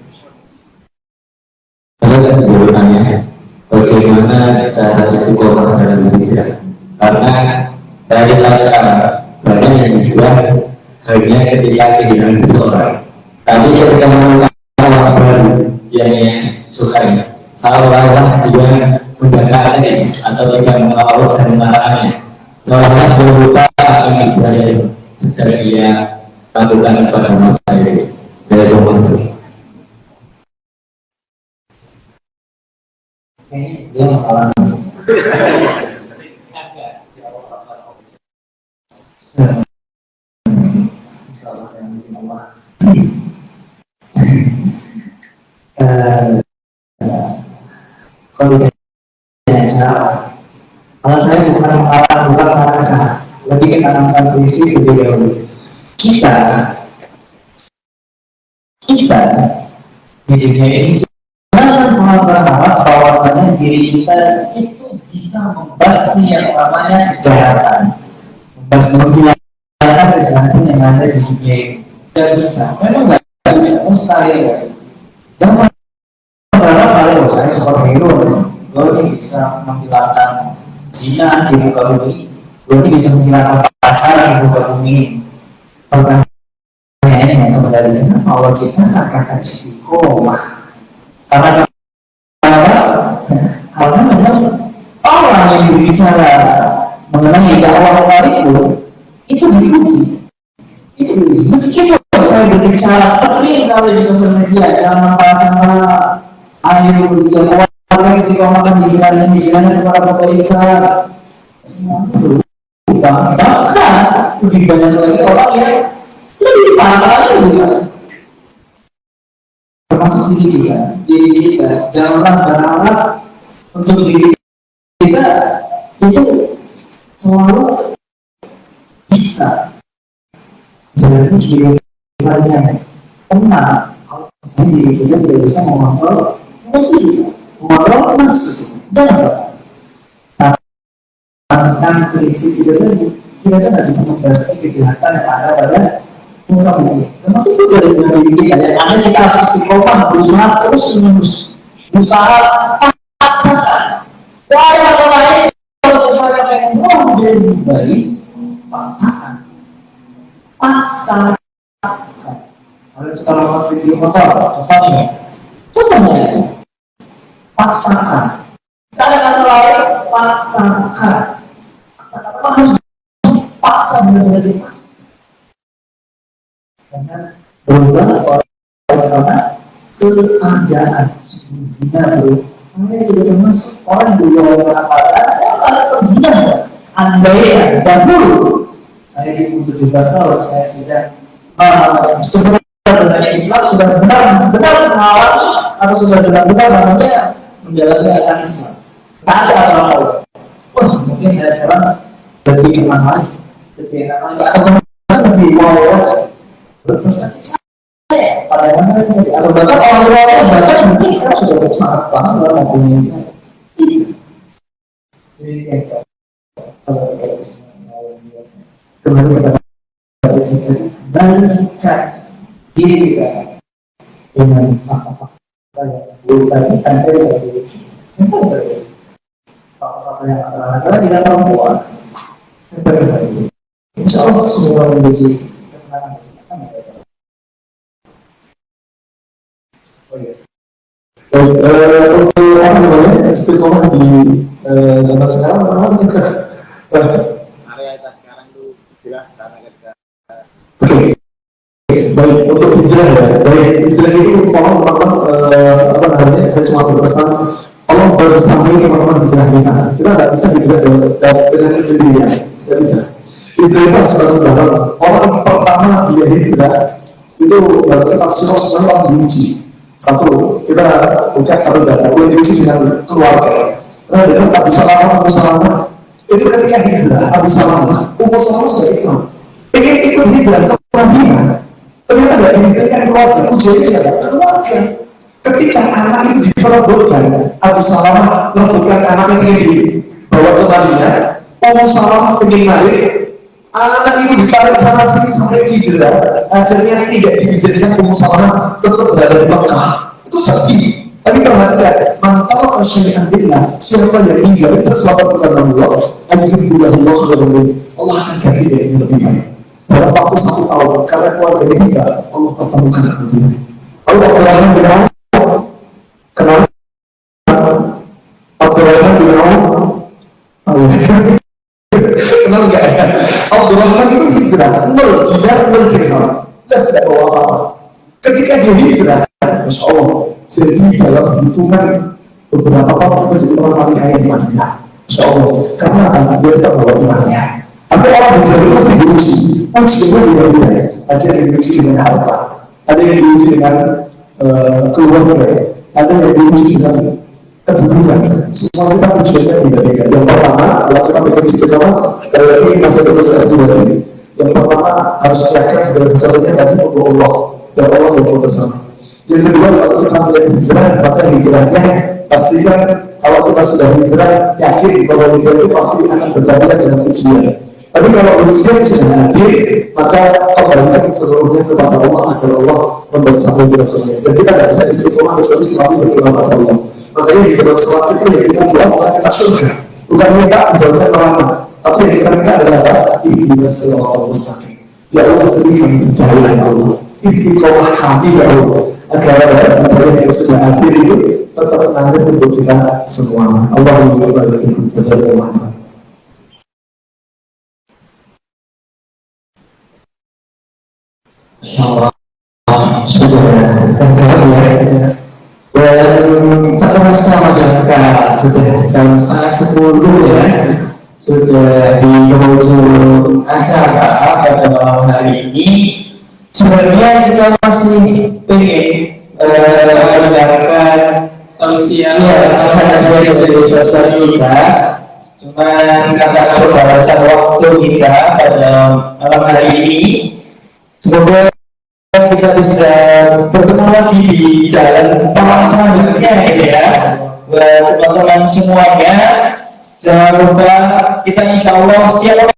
Speaker 5: Saya ingin bertanya, bagaimana cara istiqomah dalam hijrah? Karena realitas sekarang banyak yang hijrah hanya ketika kehilangan seseorang. Tapi ketika menemukan orang baru yang sukai, seolah-olah dia mendekati atau tidak menolak dan melarangnya. Seolah-olah dia lupa akan hijrahnya itu sedang dia lakukan pada masa itu. Saya bermaksud. Dia orang kalau tidak cara, kalau saya bukan marah acara, lebih ke tanamkan puisi lebih dahulu. kita di dunia ini jangan pernah berharap bahwasanya diri kita itu bisa membasmi yang namanya kejahatan, menghilangkan kejahatan yang ada di dunia ini. Tidak bisa, memang nggak bisa, mustahil nggak bisa. Jangan berharap kalau saya superhero, gue ini bisa menghilangkan zina di muka bumi, gue ini bisa menghilangkan pacaran di muka bumi. Pertanyaannya yang kembali, kenapa Allah ciptakan kata istiqomah? Karena memang orang yang berbicara mengenai dakwah sekalipun itu diuji. Meskipun saya berbicara sering kali di sosial media, jangan cara ayo berbicara orang istiqomah di jalan kepada kebaikan, semua itu berubah. Bahkan lebih banyak lagi orang yang lebih parah lagi juga. Termasuk diri kita, janganlah berharap untuk diri kita itu selalu bisa jadi kehidupannya tenang. Kalau misalnya diri kita tidak bisa mengontrol emosi kita, mengontrol nafsu kita, jangan prinsip kita tadi, kita tidak bisa membasmi kejahatan yang ada pada orang lain. Termasuk itu dari diri kita, yang ada kita harus istiqomah, berusaha terus-menerus, berusaha paksakan. Ada kata lain, kalau misalnya pengen menjadi baik, paksakan. Kalau kita lakukan video motor, contohnya itu, paksakan. Ada kata lain, paksakan. Apa harus paksa benar-benar dipaksa? Karena berubah karena keadaan sebelumnya bro. Saya juga termasuk orang dulu orang keadaan saya merasa terhina. Andai dahulu saya di umur 17 tahun saya sudah sebenarnya Islam sudah benar-benar mengalami atau sudah benar-benar namanya menjalani agama Islam. Tak ada apa-apa. Wah mungkin saya sekarang lebih enak lagi, atau lebih mau berperspektif saya pada masa saya atau bahkan orang tua saya bahkan mungkin sekarang sudah sangat banget dalam mempunyai saya. Jadi kayak salah satu kembali kepada sikap balikan diri kita dengan fakta-fakta yang bukan tanpa dari kita berbeda. Fakta-fakta yang ada di dalam perempuan berbeda. Insya Allah semua menjadi kemenangan.
Speaker 1: Untuk apa namanya istiqomah di zaman sekarang apa nih Mas?
Speaker 6: Area sekarang tuh jelas karena kita.
Speaker 1: Oke, baik untuk hijrah ya. Baik hijrah itu tolong teman-teman apa namanya? Saya cuma berpesan tolong bersamai teman-teman hijrah kita. Kita nggak bisa hijrah dengan sendirian, nggak bisa. Hijrah itu harus bareng-bareng. Orang pertama dia hijrah itu kita semuanya orang diuji. Satu, kita bukan satu data, kita diuji dengan keluarga. Karena dia tak bisa lama, Abu Salamah. Itu ketika hijrah, Abu Salamah, Abu Salamah sudah Islam. Pengen ikut hijrah ke Madinah. Ternyata tidak dihijrahkan keluarga, ujiannya siapa? Keluarga. Ketika anak itu diperebutkan, Abu Salamah merebutkan anak yang ingin dibawa ke Madinah. Abu Salamah pengen narik, anak itu ditarik sana sini sampai cedera. Akhirnya tidak dijadikan Ummu Salamah tetap berada di Mekah. Itu sedih. Tapi perhatikan, mantap asyai'an billah. Siapa yang meninggalkan sesuatu karena Allah, alhamdulillah Allah akan ganti dari yang lebih baik. Dalam waktu 1 tahun, karena keluarga dia Allah pertemukan aku dia. Allah Abdurrahman bin Auf, kenal Abdurrahman bin Auf, kenal nggak ya? Abdurrahman itu hijrah, nol dirham, tidak bawa apa-apa. Ketika dia hijrah, Masya Allah, jadi dalam hitungan beberapa tahun menjadi orang paling kaya di Madinah. Masya Allah, karena dia tidak bawa imannya. Tapi orang hijrah itu mesti diuji. Ujiannya beda-beda. Ada yang diuji dengan harta, ada yang diuji dengan keluarga, ada yang diuji dengan kedudukan. Semua kita tujuannya beda-beda. Yang pertama adalah kita bikin istiqomah. Sekali lagi masih terus S2 ini. Yang pertama harus yakin segala sesuatunya tadi untuk Allah dan Allah yang bersama. Yang kedua, kalau kita melihat hijrah, maka hijrahnya pastikan kalau kita sudah hijrah, yakin bahwa hijrah itu pasti akan berdampak dengan ujian. Tapi kalau ujian sudah hadir, maka kembalikan seluruhnya kepada Allah agar Allah membersamai kita semua. Dan kita tidak bisa istiqomah kecuali selalu berdoa kepada Allah. Makanya di dalam sholat itu yang kita doa bukan kita surga, bukan minta dijauhkan neraka, tapi yang kita minta adalah apa? Ihdinas siratal mustaqim. Ya Allah, berikan hidayah ya Allah, istiqomah kami ya Allah, agar hidayah yang sudah hadir itu tetap mengalir untuk kita semua. Allahumma barik fikum jazakallahu.
Speaker 2: Insyaallah sudah terjawab ya. Dan tak terasa masyarakat sudah jam 9:30 ya, sudah di penghujung acara pada malam hari ini. Sebenarnya kita masih ingin mendengarkan
Speaker 3: tausiah
Speaker 2: saja dari sosial kita, cuman karena keterbatasan waktu kita pada malam hari ini, semoga kita bisa bertemu lagi di jalan tol selanjutnya gitu ya. Buat teman-teman semuanya, jangan lupa kita insya Allah setiap